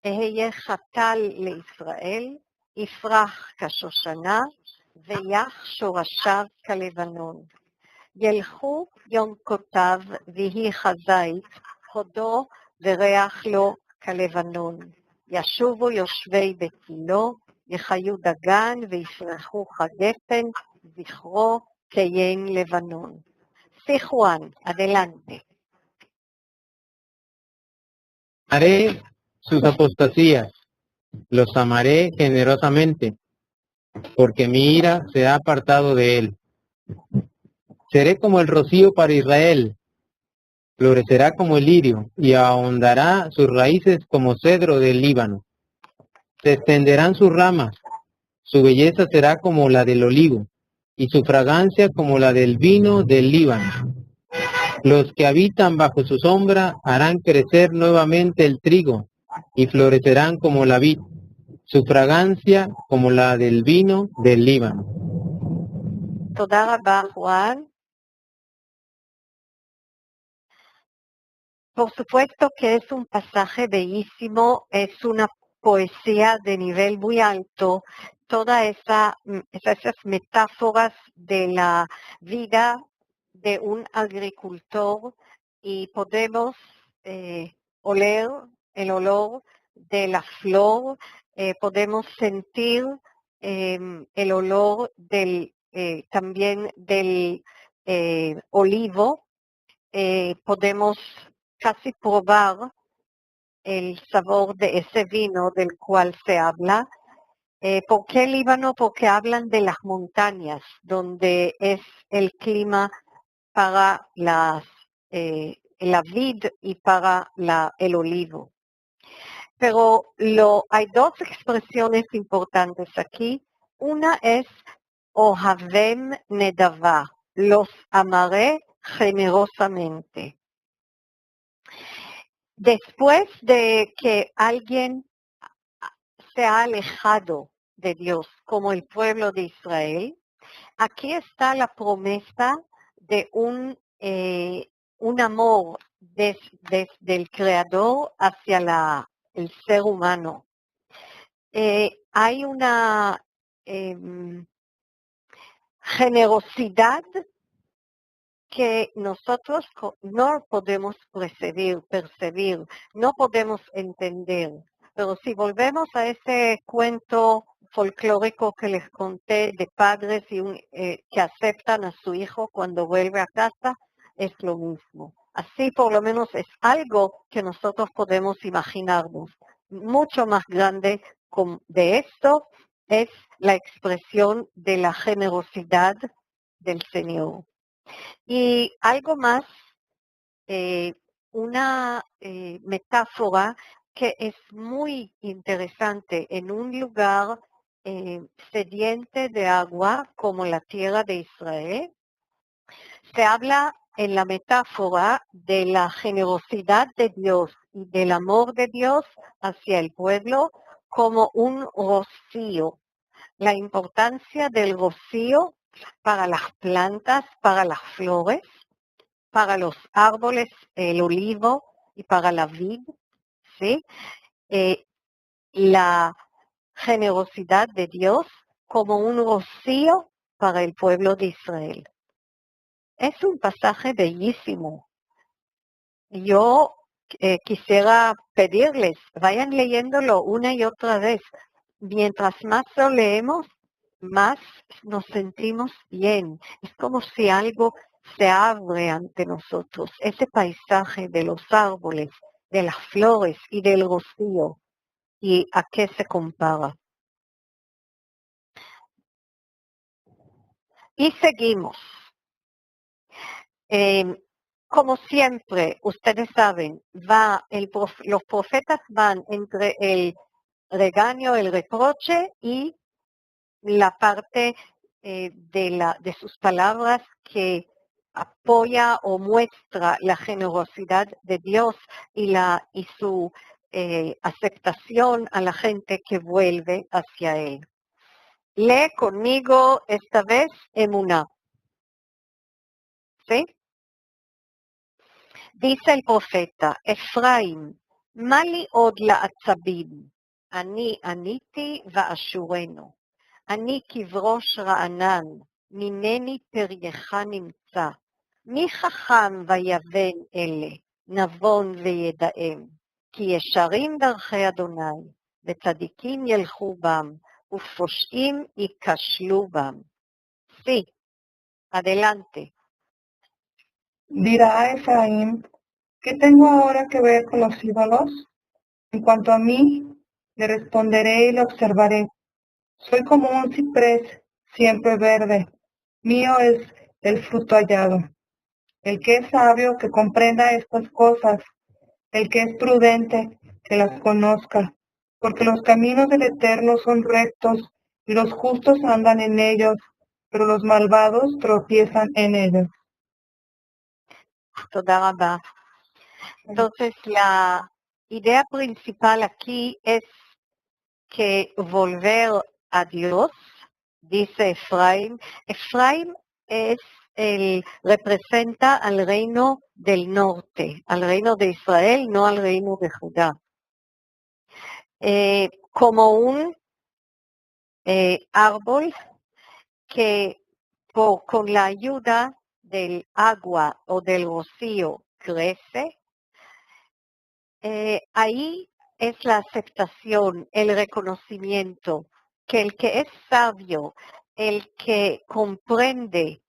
אהיה חתל לישראל, יפרח כשושנה, ויח שורשיו כלבנון. ילכו יונקותיו ויהי כזית, הודו וריח לו כלבנון. ישובו יושבי בצילו, יחיו דגן ויפרחו כגפן, זכרו כיין לבנון. Sí, Juan, adelante. Haré sus apostasías, los amaré generosamente, porque mi ira se ha apartado de él. Seré como el rocío para Israel, florecerá como el lirio y ahondará sus raíces como cedro del Líbano. Se extenderán sus ramas, su belleza será como la del olivo y su fragancia como la del vino del Líbano. Los que habitan bajo su sombra harán crecer nuevamente el trigo y florecerán como la vid, su fragancia como la del vino del Líbano. Toda rabá, Juan. Por supuesto que es un pasaje bellísimo, es una poesía de nivel muy alto, todas esas metáforas de la vida de un agricultor y podemos oler el olor de la flor, podemos sentir el olor también del olivo, podemos casi probar el sabor de ese vino del cual se habla. ¿Por qué Líbano? Porque hablan de las montañas, donde es el clima para la vid y para el olivo. Pero hay dos expresiones importantes aquí. Una es Ohavem Nedava, los amaré generosamente. Después de que alguien se ha alejado de Dios, como el pueblo de Israel, aquí está la promesa de un amor desde el Creador hacia el ser humano. Hay una generosidad que nosotros no podemos percibir, no podemos entender. Pero si volvemos a ese cuento folclórico que les conté de padres que aceptan a su hijo cuando vuelve a casa, es lo mismo. Así por lo menos es algo que nosotros podemos imaginarnos. Mucho más grande de esto es la expresión de la generosidad del Señor. Y algo más, una metáfora que es muy interesante en un lugar sediente de agua como la tierra de Israel. Se habla en la metáfora de la generosidad de Dios y del amor de Dios hacia el pueblo como un rocío. La importancia del rocío para las plantas, para las flores, para los árboles, el olivo y para la vid, ¿sí? La generosidad de Dios como un rocío para el pueblo de Israel. Es un pasaje bellísimo. Yo quisiera pedirles, vayan leyéndolo una y otra vez. Mientras más lo leemos, más nos sentimos bien. Es como si algo se abre ante nosotros. Ese paisaje de los árboles, de las flores y del rocío. ¿Y a qué se compara? Y seguimos. Como siempre, ustedes saben, los profetas van entre el regaño, el reproche y la parte de sus palabras que apoya o muestra la generosidad de Dios y su aceptación a la gente que vuelve hacia Él. Lee conmigo esta vez Emuná. ¿Sí? Dice el profeta, Efraim, mali od la'atzabim, ani aniti va'ashurenu, אני כבראש רענן, ממני פרייך נמצא. מי חכם ויבן אלה, נבון וידעם, כי ישרים דרכי אדוני, וצדיקים ילכו בם, ופושעים ייכשלו בם. Sí, adelante. Dirá a Efraín, ¿qué tengo ahora que ver con los ídolos? En cuanto a mí, le responderé y le observaré. Soy como un ciprés, siempre verde. Mío es el fruto hallado. El que es sabio, que comprenda estas cosas. El que es prudente, que las conozca. Porque los caminos del Eterno son rectos, y los justos andan en ellos, pero los malvados tropiezan en ellos. תודה רבה. Entonces, la idea principal aquí es que volver a Dios, dice Efraim. Efraim representa al reino del norte, al reino de Israel, no al reino de Judá. Como un árbol que con la ayuda del agua o del rocío crece, ahí es la aceptación, el reconocimiento que el que es sabio, el que comprende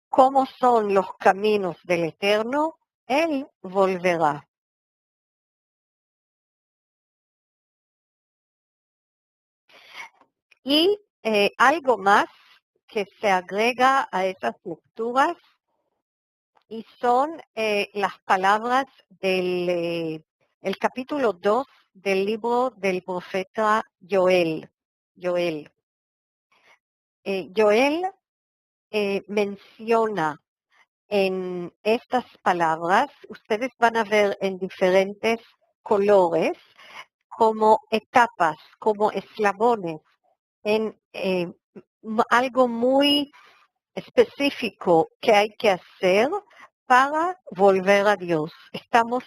cómo son los caminos del Eterno, él volverá. Y algo más que se agrega a esas lecturas y son las palabras del el capítulo 2 del libro del profeta Joel. Joel menciona en estas palabras, ustedes van a ver en diferentes colores, como etapas, como eslabones, en algo muy específico que hay que hacer para volver a Dios. Estamos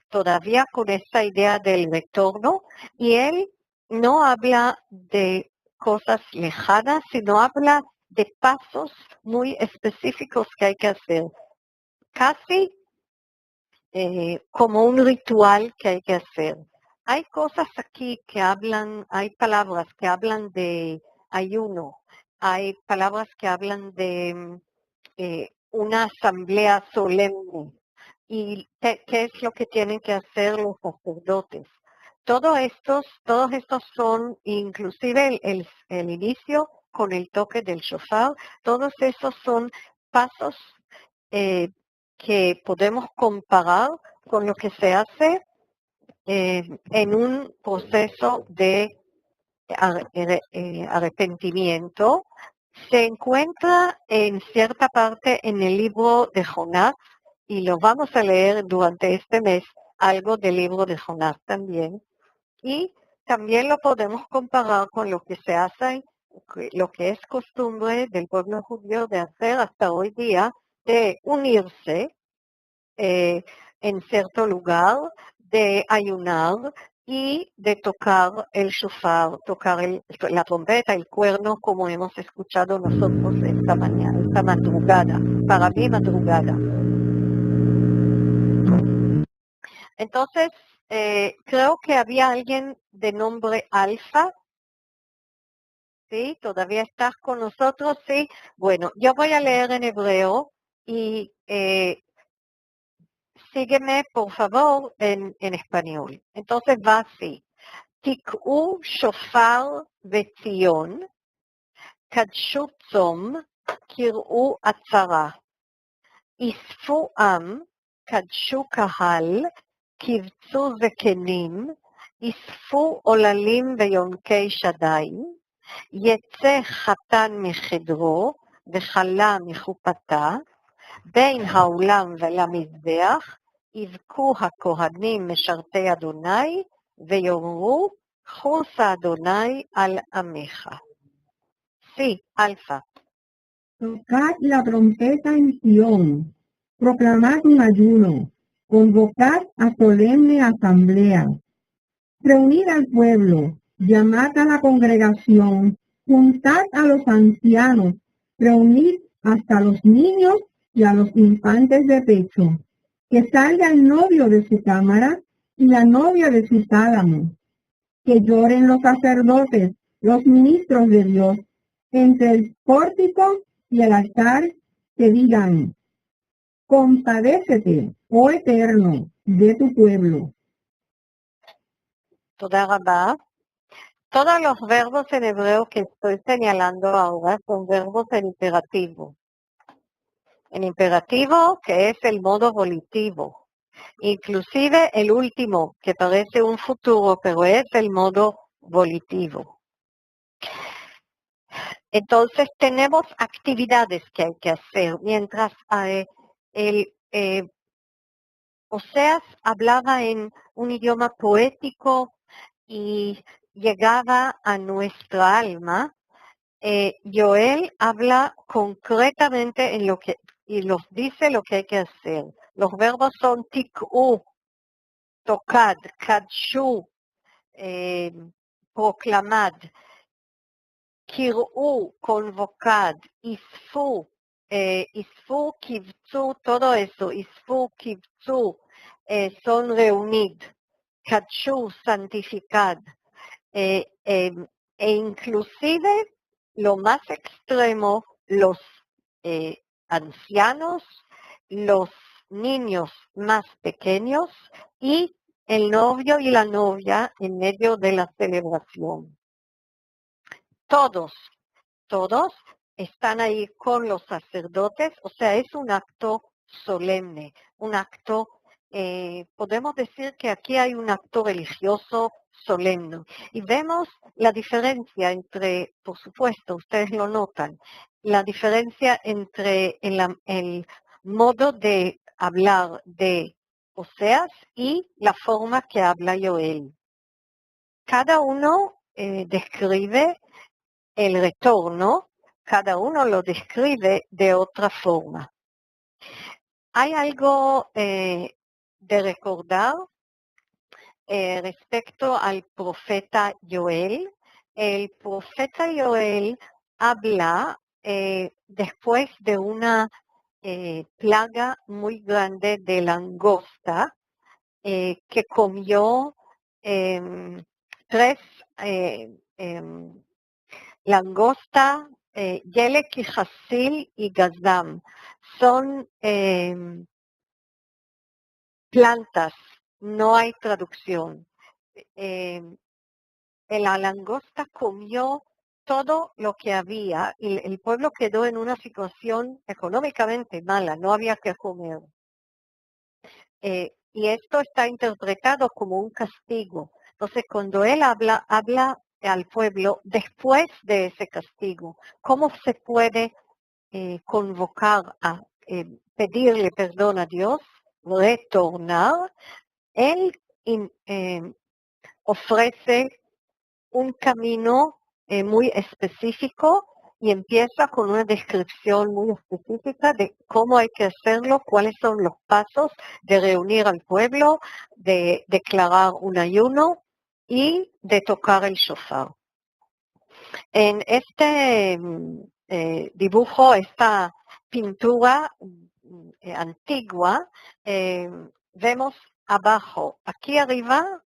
todavía con esta idea del retorno y él no habla de cosas lejanas, sino habla de pasos muy específicos que hay que hacer. Casi como un ritual que hay que hacer. Hay cosas aquí que hablan, hay palabras que hablan de ayuno, hay palabras que hablan de una asamblea solemne y qué es lo que tienen que hacer los sacerdotes. Todos estos son, inclusive el inicio con el toque del shofar, todos esos son pasos que podemos comparar con lo que se hace en un proceso de arrepentimiento. Se encuentra en cierta parte en el libro de Jonás y lo vamos a leer durante este mes, algo del libro de Jonás también. Y también lo podemos comparar con lo que se hace, lo que es costumbre del pueblo judío de hacer hasta hoy día de unirse en cierto lugar, de ayunar y de tocar el shofar, tocar la trompeta, el cuerno, como hemos escuchado nosotros esta mañana, esta madrugada, para mí madrugada. Entonces, creo que había alguien de nombre Alfa. ¿Sí? ¿Todavía estás con nosotros? Sí. Bueno, yo voy a leer en hebreo y sígueme, por favor, en español. Entonces va así. תקעו שופר וציון, קדשו צום, קראו עצרה. אספו עם, קדשו קהל, קבצו זקנים, אספו עוללים ויונקי שדיים, יצא חתן מחדרו וכלה מחופתה, בין האולם ולמזבח, יבכו הכהנים משרתי אדוני, ויאמרו, חוס אדוני על עמך. Sí, Alfa. Tocad la trompeta en Sion, proclamad un ayuno, convocad a solemne asamblea, reunid al pueblo, llamad a la congregación, juntad a los ancianos, reunid hasta los niños y a los infantes de pecho, que salga el novio de su cámara y la novia de su tálamo, que lloren los sacerdotes, los ministros de Dios, entre el pórtico y el altar, que digan, compadécete, oh Eterno, de tu pueblo. תודה רבה. Todos los verbos en hebreo que estoy señalando ahora son verbos en imperativo. En imperativo, que es el modo volitivo. Inclusive el último, que parece un futuro, pero es el modo volitivo. Entonces tenemos actividades que hay que hacer. Mientras Oseas hablaba en un idioma poético y llegaba a nuestra alma, Joel habla concretamente y nos dice lo que hay que hacer. Los verbos son tik'u, tocad, kadshu, proclamad, kir'u, convocad, isfu, kivtzu, todo eso, isfu, kivtzu, son reunid, kadshu, santificad, e inclusive lo más extremo, los ancianos, los niños más pequeños y el novio y la novia en medio de la celebración. Todos están ahí con los sacerdotes, o sea, es un acto solemne, un acto, podemos decir que aquí hay un acto religioso solemne. Y vemos la diferencia entre, por supuesto, ustedes lo notan, la diferencia entre el modo de hablar de Oseas y la forma que habla Joel. Cada uno describe el retorno, cada uno lo describe de otra forma. Hay algo de recordar respecto al profeta Joel. El profeta Joel habla después de una plaga muy grande de langosta que comió 3 langosta, yelek y jasil y gazam. Son plantas, no hay traducción. La langosta comió todo lo que había y el pueblo quedó en una situación económicamente mala, no había que comer. Y esto está interpretado como un castigo. Entonces, cuando él habla al pueblo después de ese castigo, ¿cómo se puede convocar a pedirle perdón a Dios, retornar? Él ofrece un camino muy específico y empieza con una descripción muy específica de cómo hay que hacerlo, cuáles son los pasos de reunir al pueblo, de declarar un ayuno y de tocar el shofar. En este dibujo, esta pintura antigua, vemos abajo, aquí arriba,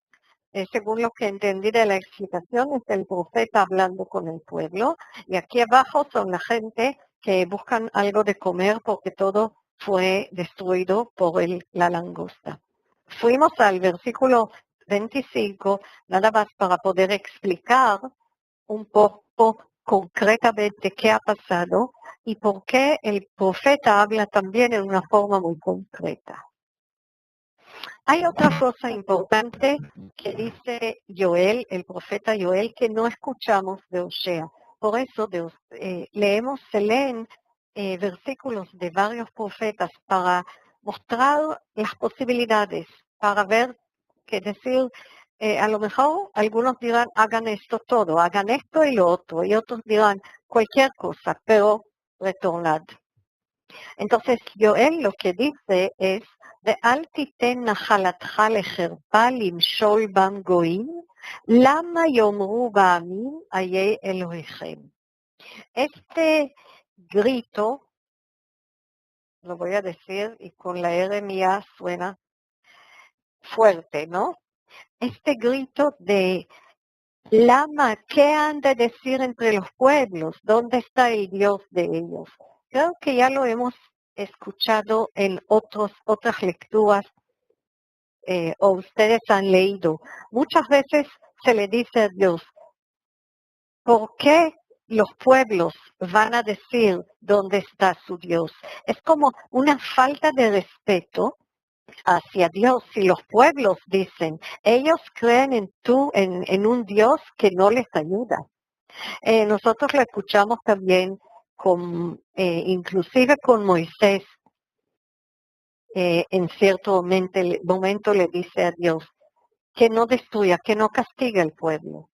según lo que entendí de la explicación, es el profeta hablando con el pueblo, y aquí abajo son la gente que buscan algo de comer porque todo fue destruido por la langosta. Fuimos al versículo 25, nada más para poder explicar un poco concretamente qué ha pasado y por qué el profeta habla también en una forma muy concreta. Hay otra cosa importante que dice Joel, el profeta Joel, que no escuchamos de Osea. Por eso se leen versículos de varios profetas para mostrar las posibilidades, para ver, que decir, a lo mejor algunos dirán, hagan esto todo, hagan esto y lo otro, y otros dirán cualquier cosa, pero retornad. Entonces, Joel lo que dice es, ואל תיתן נחלתך לחרפה למשול בם גויים, למה יאמרו בעמים איה אלוהיכם. Este grito, lo voy a decir y con la R mía suena fuerte, ¿no? Este grito de lama, ¿qué han de decir entre los pueblos? ¿Dónde está el Dios de ellos? Creo que ya lo hemos escuchado en otras lecturas o ustedes han leído. Muchas veces se le dice a Dios, ¿por qué los pueblos van a decir dónde está su Dios? Es como una falta de respeto hacia Dios. Si los pueblos dicen, ellos creen en un Dios que no les ayuda. Nosotros lo escuchamos también inclusive con Moisés. En cierto momento le dice a Dios que no destruya, que no castigue al pueblo.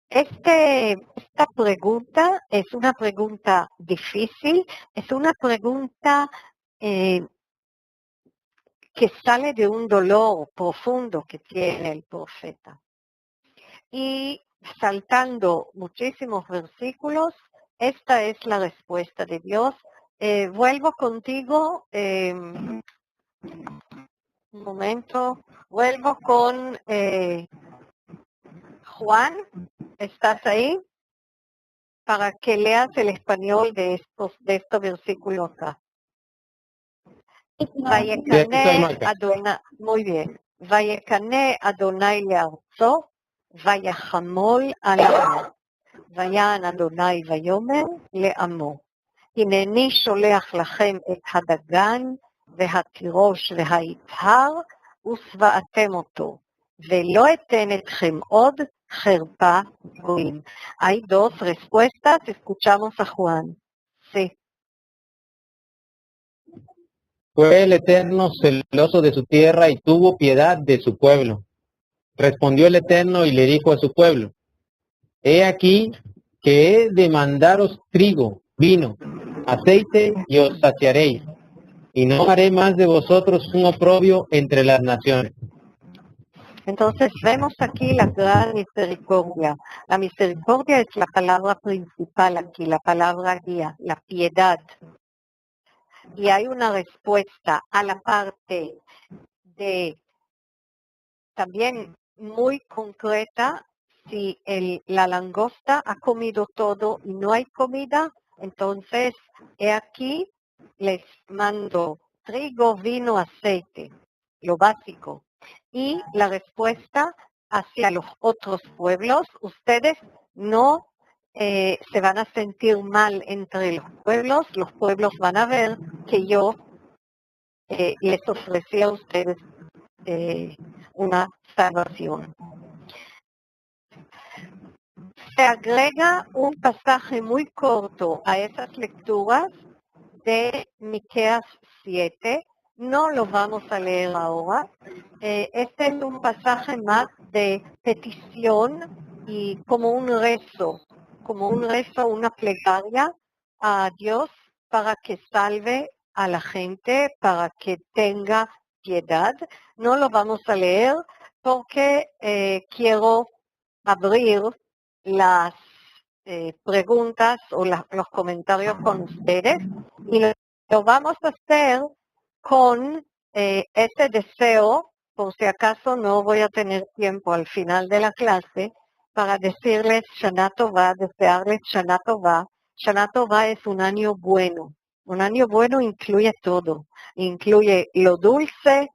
Esta pregunta es una pregunta difícil, es una pregunta que sale de un dolor profundo que tiene el profeta. Y saltando muchísimos versículos, esta es la respuesta de Dios. Vuelvo contigo, un momento, vuelvo con Juan, ¿estás ahí? Para que leas el español de este versículo acá. Muy bien. Vayekane Adonai learzo, vayachamol al amo, vayan Adonai vayomer leamo. הנני שולח לכם את הדגן והתירוש והיצהר ושבעתם אותו, ולא אתן אתכם עוד חרפה גויים. Hay dos respuestas, escuchamos a Juan. Sí. Fue el Eterno celoso de su tierra y tuvo piedad de su pueblo. Respondió el Eterno y le dijo a su pueblo, he aquí que he de mandaros trigo, vino, aceite y os saciaréis, y no haré más de vosotros un oprobio entre las naciones. Entonces vemos aquí la gran misericordia. La misericordia es la palabra principal aquí, la palabra guía, la piedad. Y hay una respuesta a la parte de también muy concreta. Si la langosta ha comido todo y no hay comida, entonces he aquí les mando trigo, vino, aceite, lo básico. Y la respuesta hacia los otros pueblos, ustedes no se van a sentir mal entre los pueblos van a ver que yo les ofrecí a ustedes una salvación. Se agrega un pasaje muy corto a esas lecturas de Miqueas 7. No lo vamos a leer ahora. Este es un pasaje más de petición y como un rezo como un rezo, una plegaria a Dios para que salve a la gente, para que tenga piedad. No lo vamos a leer porque quiero abrir las preguntas o los comentarios con ustedes y lo vamos a hacer con ese deseo, por si acaso no voy a tener tiempo al final de la clase, para decirles Shana Tova, desearles Shana Tova. Shana Tova es un año bueno. Un año bueno incluye todo. Incluye lo dulce,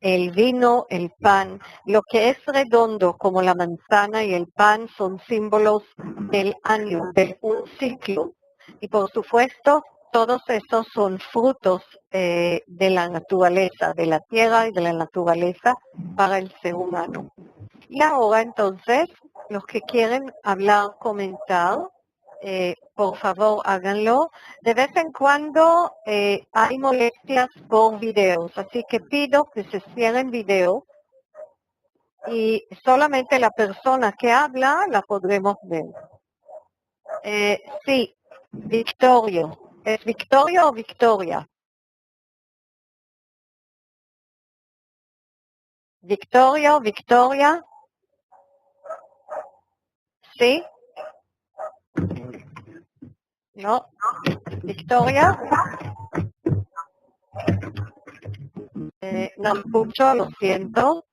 el vino, el pan. Lo que es redondo, como la manzana y el pan, son símbolos del año, de un ciclo. Y por supuesto, todos esos son frutos de la naturaleza, de la tierra y de la naturaleza para el ser humano. Y ahora entonces, los que quieren hablar, comentar, por favor háganlo. De vez en cuando hay molestias por videos, así que pido que se cierren video y solamente la persona que habla la podremos ver. Sí, Victorio. ¿Es Victorio o Victoria? Victorio, Victoria. ¿Sí? No. Victoria. No escucho, lo siento.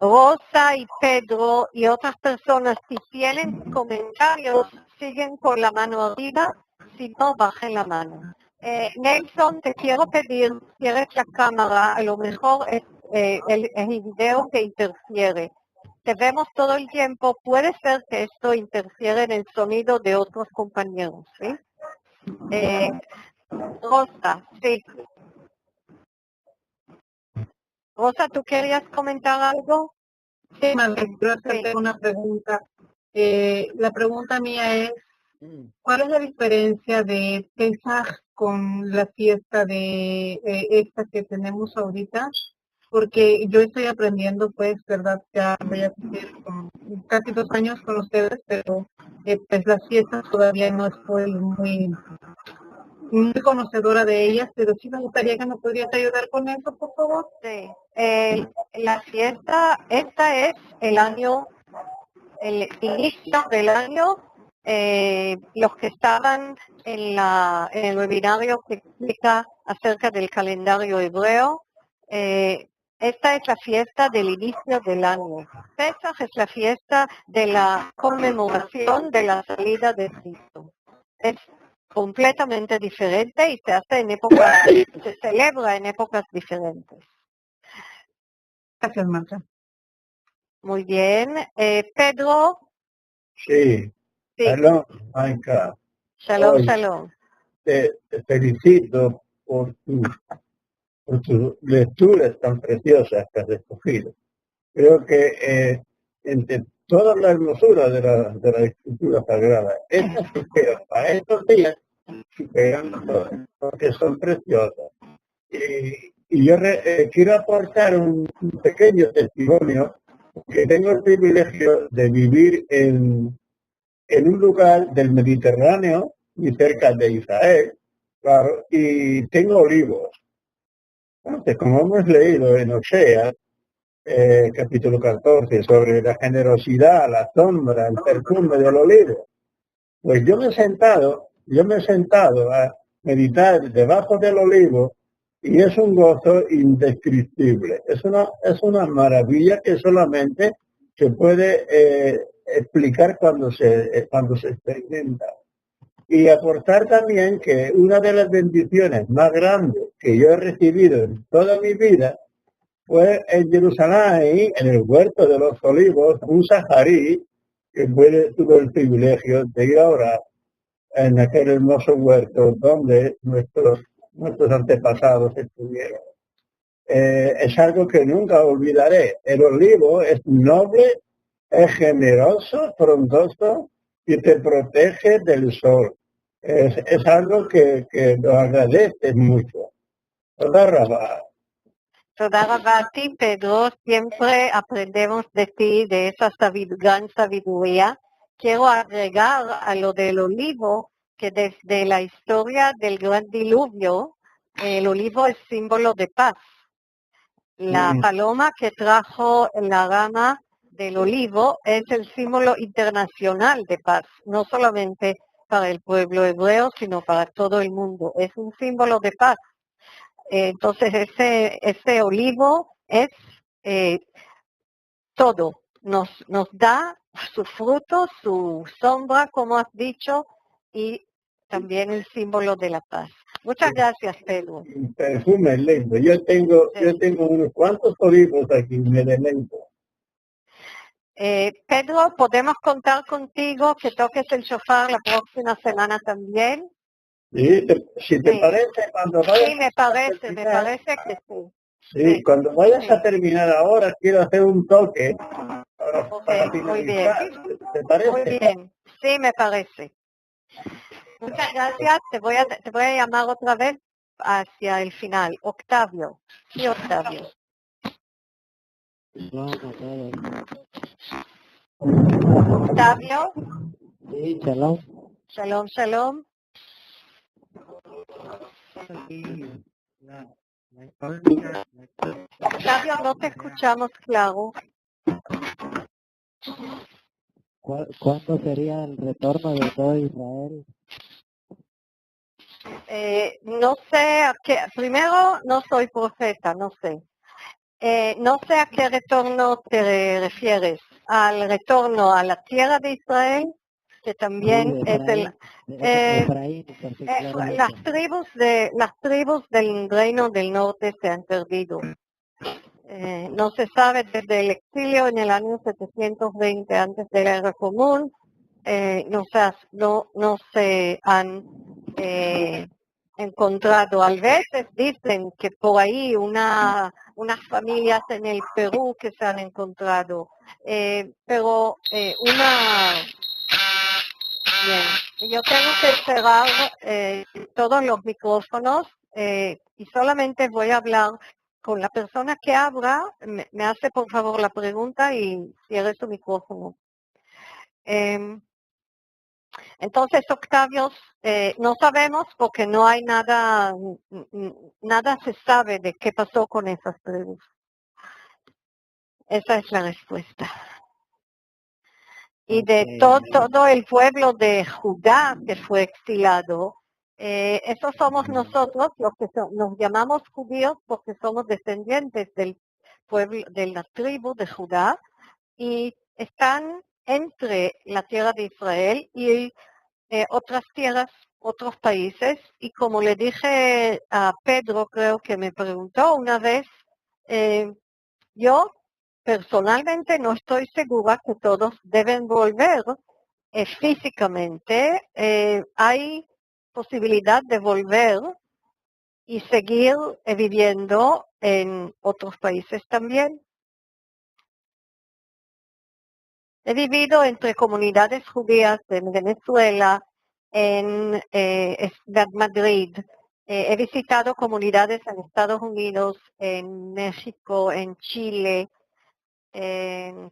Rosa y Pedro y otras personas, si tienen comentarios, siguen con la mano arriba, si no, bajen la mano. Nelson, te quiero pedir, cierres la cámara, a lo mejor es el video que interfiere. Te vemos todo el tiempo, puede ser que esto interfiere en el sonido de otros compañeros, ¿sí? Rosa, sí. Rosa, ¿tú querías comentar algo? Sí, Marlene, quiero hacerte una pregunta. La pregunta mía es, ¿cuál es la diferencia de Pesaj con la fiesta de esta que tenemos ahorita? Porque yo estoy aprendiendo, pues, ¿verdad? Ya voy a cumplir casi 2 años con ustedes, pero pues las fiestas todavía no estoy muy conocedora de ellas, pero sí me gustaría que me podrías ayudar con eso, por favor. Sí. La fiesta, esta es el año, el inicio del año. Los que estaban en el webinario que explica acerca del calendario hebreo, esta es la fiesta del inicio del año. Pesaj es la fiesta de la conmemoración de la salida de Cristo. Es completamente diferente y se hace en épocas, se celebra en épocas diferentes. Gracias, Marta. Muy bien. Pedro. Sí. Sí. Shalom, Maika. Shalom, Hoy shalom. te felicito por tus lecturas tan preciosas que has escogido. Creo que entre toda la hermosura de la escritura sagrada, estas superan para estos días, superan todas, porque son preciosas. Y yo quiero aportar un pequeño testimonio, que tengo el privilegio de vivir en un lugar del Mediterráneo, muy cerca de Israel, claro, y tengo olivos. Entonces, como hemos leído en Oseas, capítulo 14, sobre la generosidad, la sombra, el perfume del olivo, pues yo me he sentado a meditar debajo del olivo y es un gozo indescriptible. Es una maravilla que solamente se puede explicar cuando se experimenta. Y aportar también que una de las bendiciones más grandes que yo he recibido en toda mi vida fue en Jerusalén, en el huerto de los olivos, un saharí que tuvo el privilegio de ir a orar en aquel hermoso huerto donde nuestros antepasados estuvieron. Es algo que nunca olvidaré. El olivo es noble, es generoso, frondoso y te protege del sol. Es algo que lo agradeces mucho. Toda rabá. Toda rabá a ti, Pedro. Siempre aprendemos de ti, de esa gran sabiduría. Quiero agregar a lo del olivo, que desde la historia del gran diluvio, el olivo es símbolo de paz. La paloma que trajo la rama del olivo es el símbolo internacional de paz, no solamente para el pueblo hebreo, sino para todo el mundo. Es un símbolo de paz. Entonces ese olivo es todo. Nos da su fruto, su sombra, como has dicho, y también el símbolo de la paz. Muchas gracias, Pedro. Perfume lindo. Yo tengo unos cuantos olivos aquí, me deleito. Pedro, ¿podemos contar contigo que toques el shofar la próxima semana también? Sí, si te parece, cuando vayas Sí, me parece que sí. Sí, cuando vayas a terminar ahora, quiero hacer un toque para Muy bien. finalizar. ¿Te parece? Muy bien, sí, me parece. Muchas gracias. Te voy a llamar otra vez hacia el final. Octavio. Sí, Octavio. Octavio. Sí, shalom. Shalom, shalom. Octavio, no te escuchamos claro. ¿Cuándo sería el retorno de todo Israel? No sé a qué, primero no soy profeta, no sé. No sé a qué retorno te refieres. ¿Al retorno a la tierra de Israel? Que también Sí, es el... Efraín, las tribus del reino del norte se han perdido. No se sabe desde el exilio en el año 720 antes de la Era Común, no se han encontrado. A veces dicen que por ahí unas familias en el Perú que se han encontrado, pero Bien, yo tengo que cerrar todos los micrófonos y solamente voy a hablar con la persona que habla. Me hace por favor la pregunta y cierre su micrófono. Entonces, Octavio, no sabemos porque no hay nada se sabe de qué pasó con esas tribus. Esa es la respuesta. Y de todo el pueblo de Judá que fue exilado, esos somos nosotros, los que nos llamamos judíos porque somos descendientes del pueblo, de la tribu de Judá, y están entre la tierra de Israel y otras tierras, otros países, y como le dije a Pedro, creo que me preguntó una vez, yo personalmente no estoy segura que todos deben volver físicamente. Hay posibilidad de volver y seguir viviendo en otros países también. He vivido entre comunidades judías en Venezuela, en Madrid. He visitado comunidades en Estados Unidos, en México, en Chile, en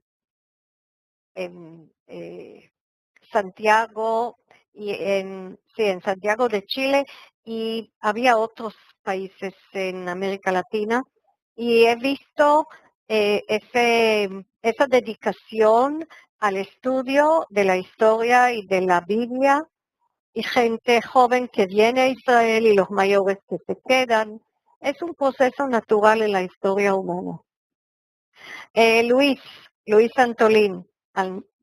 Santiago y en Santiago de Chile, y había otros países en América Latina, y he visto esa dedicación al estudio de la historia y de la Biblia, y gente joven que viene a Israel y los mayores que se quedan. Es un proceso natural en la historia humana. Luis Antolín.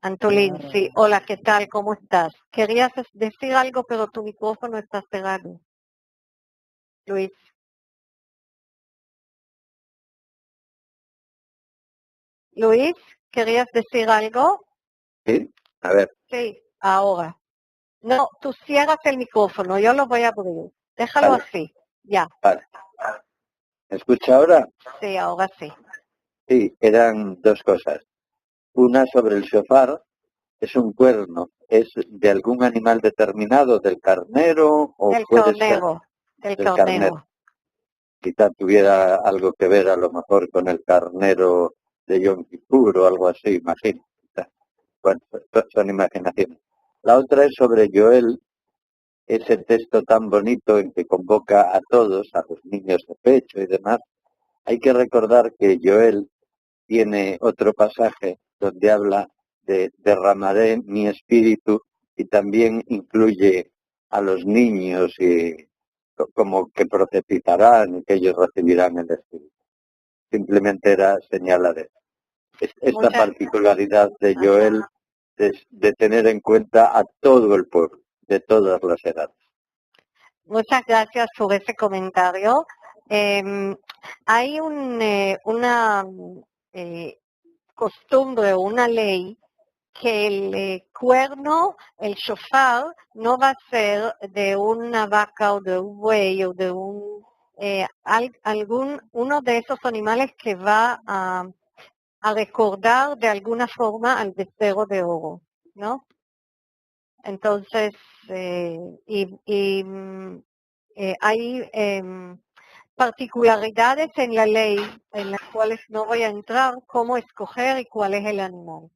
Antolín, sí. Hola, ¿qué tal? ¿Cómo estás? Querías decir algo, pero tu micrófono está cerrado. Luis. Luis, ¿querías decir algo? Sí, a ver. Sí, ahora. No, tú cierras el micrófono, yo lo voy a abrir. Déjalo así, ya. Vale. ¿Me escucha ahora? Sí, ahora sí. Sí, eran dos cosas. Una sobre el shofar, es un cuerno, ¿es de algún animal determinado, del carnero o del puede carnero, ser del carnero? quizá tuviera algo que ver a lo mejor con el carnero de Yom Kippur o algo así, imagino. Bueno, son imaginaciones. La otra es sobre Joel, ese texto tan bonito en que convoca a todos, a los niños de pecho y demás. Hay que recordar que Joel tiene otro pasaje donde habla de derramaré mi espíritu y también incluye a los niños y como que profetizarán y que ellos recibirán el espíritu. Simplemente era señala de esta particularidad de Joel de tener en cuenta a todo el pueblo, de todas las edades. Muchas gracias por ese comentario. Hay una costumbre o una ley que el cuerno, el shofar, no va a ser de una vaca o de un buey o de uno de esos animales que va a recordar de alguna forma al becerro de oro, ¿no? Entonces, hay particularidades en la ley en las cuales no voy a entrar, cómo escoger y cuál es el animal.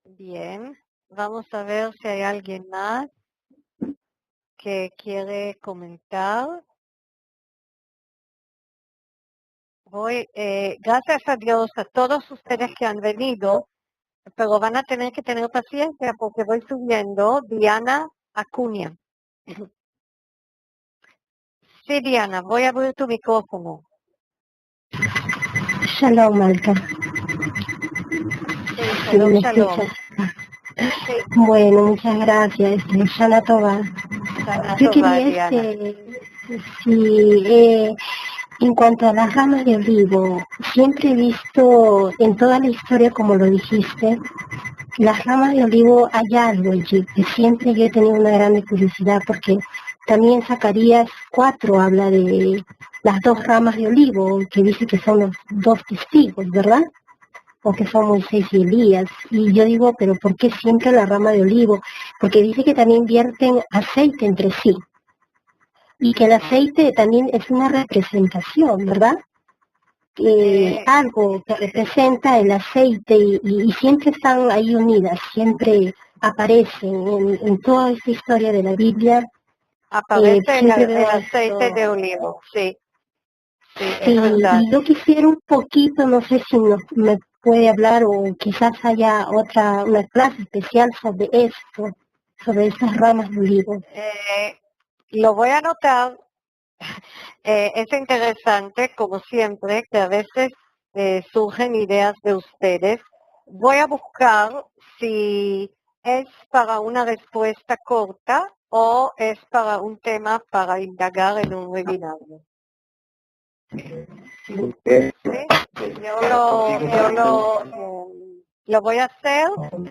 Bien, vamos a ver si hay alguien más que quiere comentar. Gracias a Dios, a todos ustedes que han venido, pero van a tener que tener paciencia porque voy subiendo. Diana Acuña. Sí, Diana, voy a abrir tu micrófono. Shalom, Malca. Sí, shalom, shalom. Sí. Bueno, muchas gracias. Shana Tova. Yo quería, en cuanto a las ramas de olivo, siempre he visto en toda la historia, como lo dijiste, las ramas de olivo hay algo allí, que siempre yo he tenido una gran curiosidad, porque también Zacarías 4 habla de las dos ramas de olivo, que dice que son los dos testigos, ¿verdad? O que son Moisés y Elías. Y yo digo, pero ¿por qué siempre la rama de olivo? Porque dice que también vierten aceite entre sí. Y que el aceite también es una representación, ¿verdad? Algo que representa el aceite y siempre están ahí unidas, siempre aparecen en toda esta historia de la Biblia. Aparece el aceite de olivo, sí. Sí, y yo quisiera un poquito, no sé si me puede hablar o quizás haya una clase especial sobre esto, sobre esas ramas de olivo. Lo voy a anotar. Es interesante, como siempre, que a veces surgen ideas de ustedes. Voy a buscar si es para una respuesta corta o es para un tema para indagar en un webinario. ¿Sí? Lo voy a hacer,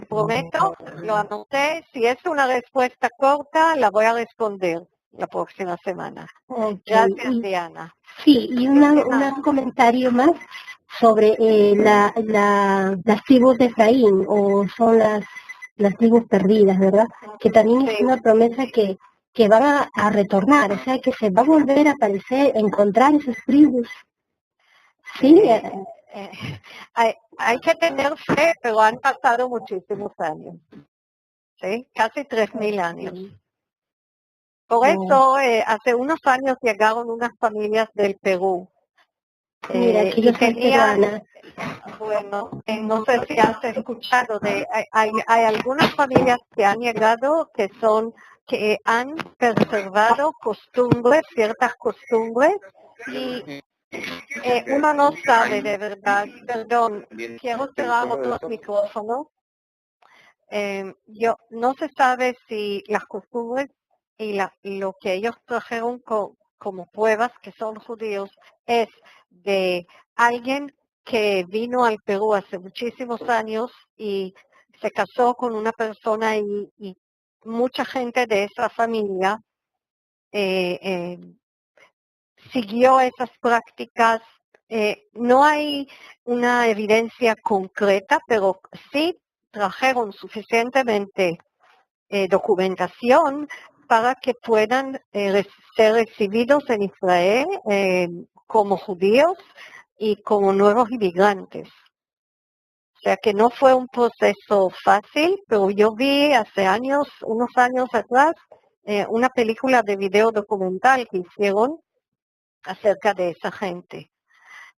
prometo, lo anoté. Si es una respuesta corta, la voy a responder la próxima semana. Okay. Gracias, Diana. Sí, y un comentario más sobre las tribus de Efraín, o son las tribus perdidas, ¿verdad? Que también es una promesa que van a retornar, o sea, que se va a volver a aparecer, encontrar esas tribus. Sí. Hay que tener fe, pero han pasado muchísimos años. ¿Sí? Casi 3,000 años. Por eso, hace unos años llegaron unas familias del Perú. Mira, que yo soy peruana. Bueno, no sé si has escuchado hay algunas familias que han llegado que han preservado costumbres, ciertas costumbres, y uno no sabe de verdad. Perdón, quiero cerrar otros micrófonos. No se sabe si las costumbres y lo que ellos trajeron como pruebas que son judíos es de alguien que vino al Perú hace muchísimos años y se casó con una persona y mucha gente de esa familia siguió esas prácticas. No hay una evidencia concreta, pero sí trajeron suficientemente documentación para que puedan ser recibidos en Israel como judíos y como nuevos inmigrantes. O sea que no fue un proceso fácil, pero yo vi hace años, unos años atrás, una película de video documental que hicieron acerca de esa gente.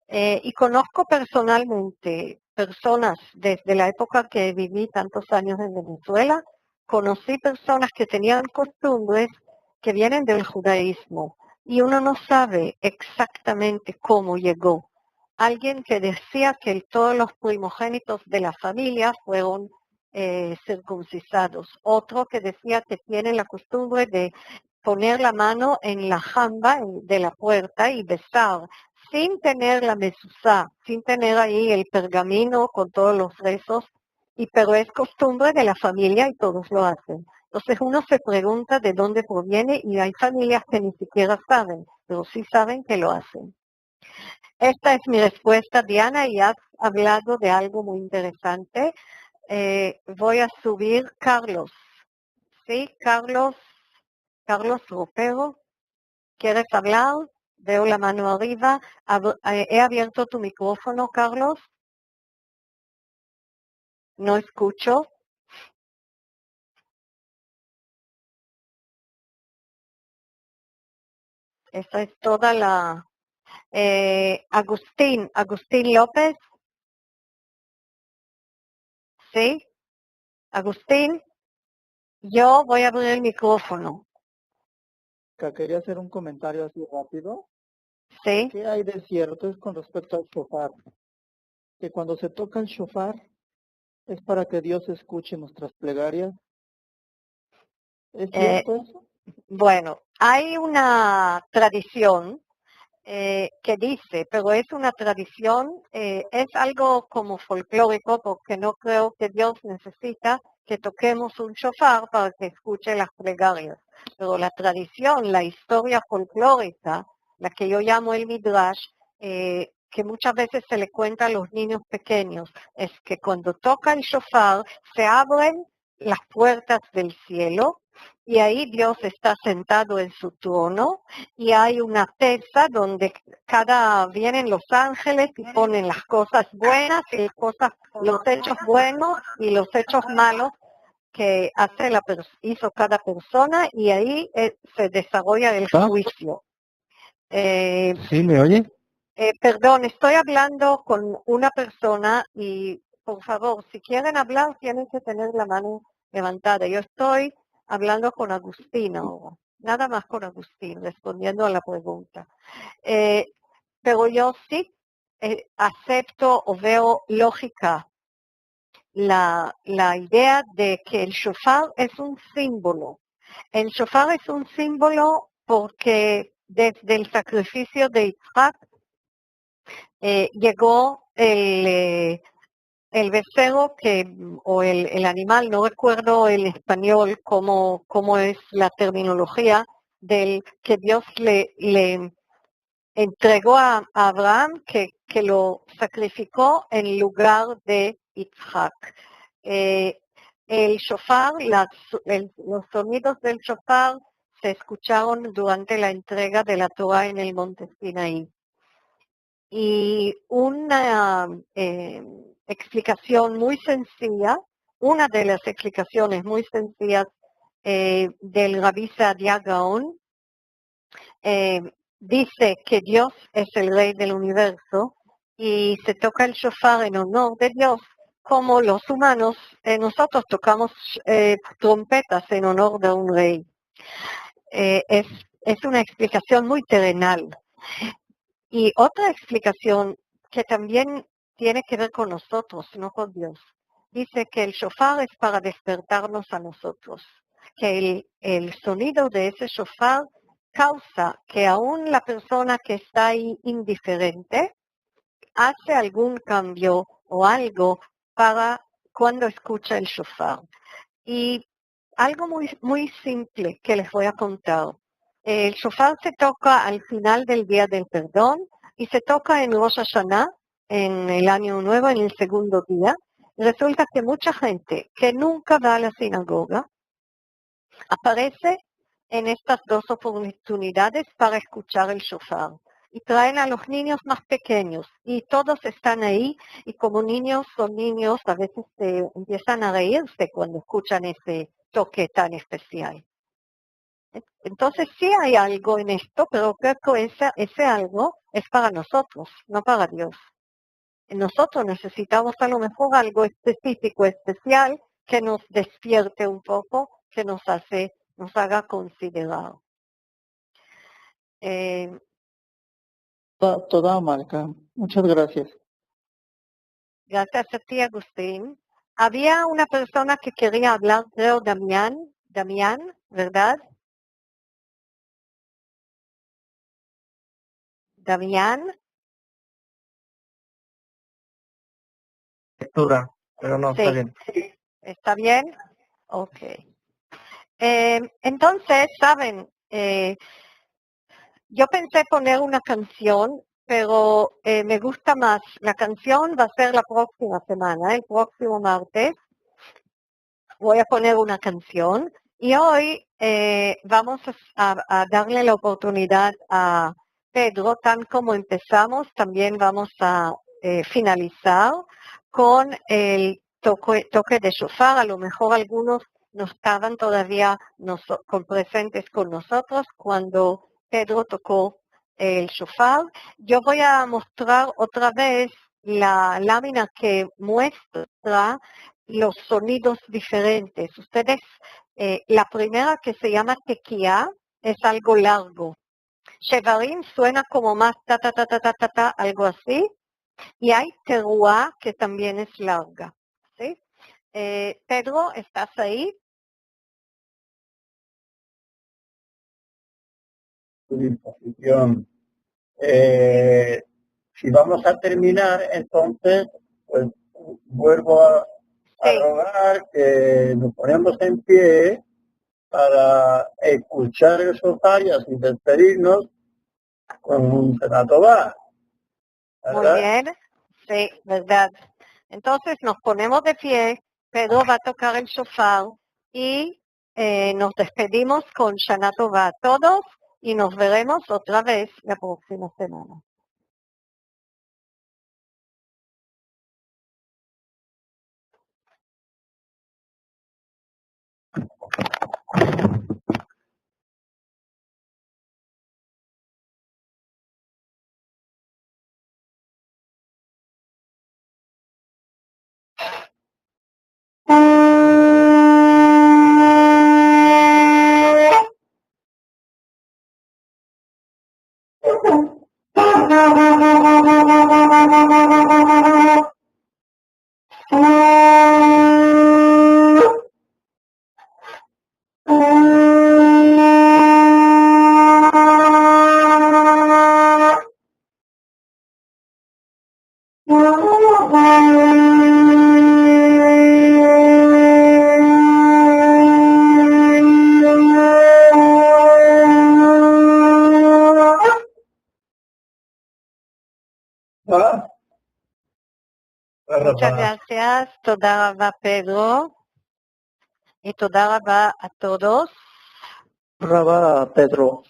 Y conozco personalmente personas desde la época que viví tantos años en Venezuela, conocí personas que tenían costumbres que vienen del judaísmo y uno no sabe exactamente cómo llegó. Alguien que decía que todos los primogénitos de la familia fueron circuncidados. Otro que decía que tienen la costumbre de poner la mano en la jamba de la puerta y besar, sin tener la mezuzá, sin tener ahí el pergamino con todos los rezos, pero es costumbre de la familia y todos lo hacen. Entonces uno se pregunta de dónde proviene y hay familias que ni siquiera saben, pero sí saben que lo hacen. Esta es mi respuesta, Diana, y has hablado de algo muy interesante. Voy a subir Carlos. ¿Sí? Carlos Ropero, ¿quieres hablar? Veo la mano arriba. He abierto tu micrófono, Carlos. No escucho. Esa es toda la... Agustín López. ¿Sí? Agustín, yo voy a abrir el micrófono. Quería hacer un comentario así rápido. ¿Sí? ¿Qué hay de cierto con respecto al shofar? Que cuando se toca el shofar es para que Dios escuche nuestras plegarias. ¿Es cierto eso? Bueno, hay una tradición que dice, pero es una tradición, es algo como folclórico, porque no creo que Dios necesita que toquemos un shofar para que escuche las plegarias. Pero la tradición, la historia folclórica, la que yo llamo el Midrash, que muchas veces se le cuenta a los niños pequeños, es que cuando toca el shofar se abren las puertas del cielo y ahí Dios está sentado en su trono y hay una mesa donde vienen los ángeles y ponen las cosas buenas y los hechos buenos y los hechos malos que hizo cada persona y ahí se desarrolla el juicio. ¿Sí me oye? Perdón, estoy hablando con una persona y por favor, si quieren hablar tienen que tener la mano levantada. Yo estoy hablando con Agustín ahora, nada más con Agustín, respondiendo a la pregunta. Pero yo sí acepto o veo lógica la idea de que el shofar es un símbolo. El shofar es un símbolo porque desde el sacrificio de Yitzhak llegó el becerro o el animal, no recuerdo en español cómo es la terminología, del que Dios le entregó a Abraham, que lo sacrificó en lugar de Yitzhak. El shofar, los sonidos del shofar se escucharon durante la entrega de la Torah en el monte Sinaí. Y una explicación muy sencilla, una de las explicaciones muy sencillas del Rabbi Saadia Gaon, dice que Dios es el rey del universo y se toca el shofar en honor de Dios, como los humanos, nosotros tocamos trompetas en honor de un rey. Es una explicación muy terrenal. Y otra explicación que también tiene que ver con nosotros, no con Dios, dice que el shofar es para despertarnos a nosotros, que el sonido de ese shofar causa que aún la persona que está ahí indiferente hace algún cambio o algo para cuando escucha el shofar. Y algo muy simple que les voy a contar. El shofar se toca al final del Día del Perdón y se toca en Rosh Hashanah, en el Año Nuevo, en el segundo día. Resulta que mucha gente que nunca va a la sinagoga aparece en estas dos oportunidades para escuchar el shofar. Y traen a los niños más pequeños y todos están ahí y como niños son niños, a veces empiezan a reírse cuando escuchan ese toque tan especial. Entonces sí hay algo en esto, pero creo que ese algo es para nosotros, no para Dios. Nosotros necesitamos a lo mejor algo específico, especial, que nos despierte un poco, que nos haga considerar. Toda marca. Muchas gracias. Gracias a ti, Agustín. Había una persona que quería hablar, creo, Damián, ¿verdad? Damián. Lectura, pero no, Sí. está bien. ¿Está bien? Ok. Entonces, saben, yo pensé poner una canción, pero me gusta más. La canción va a ser la próxima semana, el próximo martes. Voy a poner una canción y hoy vamos a darle la oportunidad a Pedro, tan como empezamos, también vamos a finalizar con el toque de shofar. A lo mejor algunos no estaban todavía presentes con nosotros cuando Pedro tocó el shofar. Yo voy a mostrar otra vez la lámina que muestra los sonidos diferentes. Ustedes, la primera que se llama tequía es algo largo. Shevarim suena como más ta ta ta ta ta ta ta, algo así. Y hay teruá que también es larga. ¿Sí? Pedro, ¿estás ahí? Tu disposición. Si vamos a terminar, entonces, pues vuelvo a rogar que nos ponemos en pie para escuchar el shofar y así despedirnos con un Shana Tová. Muy bien, sí, verdad. Entonces nos ponemos de pie, Pedro va a tocar el shofar y nos despedimos con Shana Tová a todos y nos veremos otra vez la próxima semana. Muchas gracias, toda raba Pedro y toda raba a todos. Rabá, Pedro.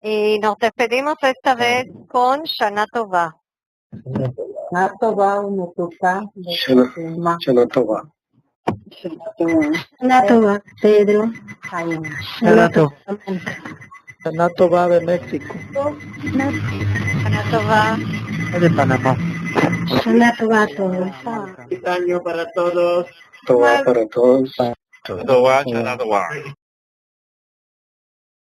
Y nos despedimos esta vez con Shana Tová. Shana Tová, uno toca. Shana Tová. Shana Tová, Pedro. Shana Tová. Shana Tová de México. Shana Tová. De Panamá. Shana Tová a todos. Feliz año para todos. Tová para todos. Tová, Shana Tová.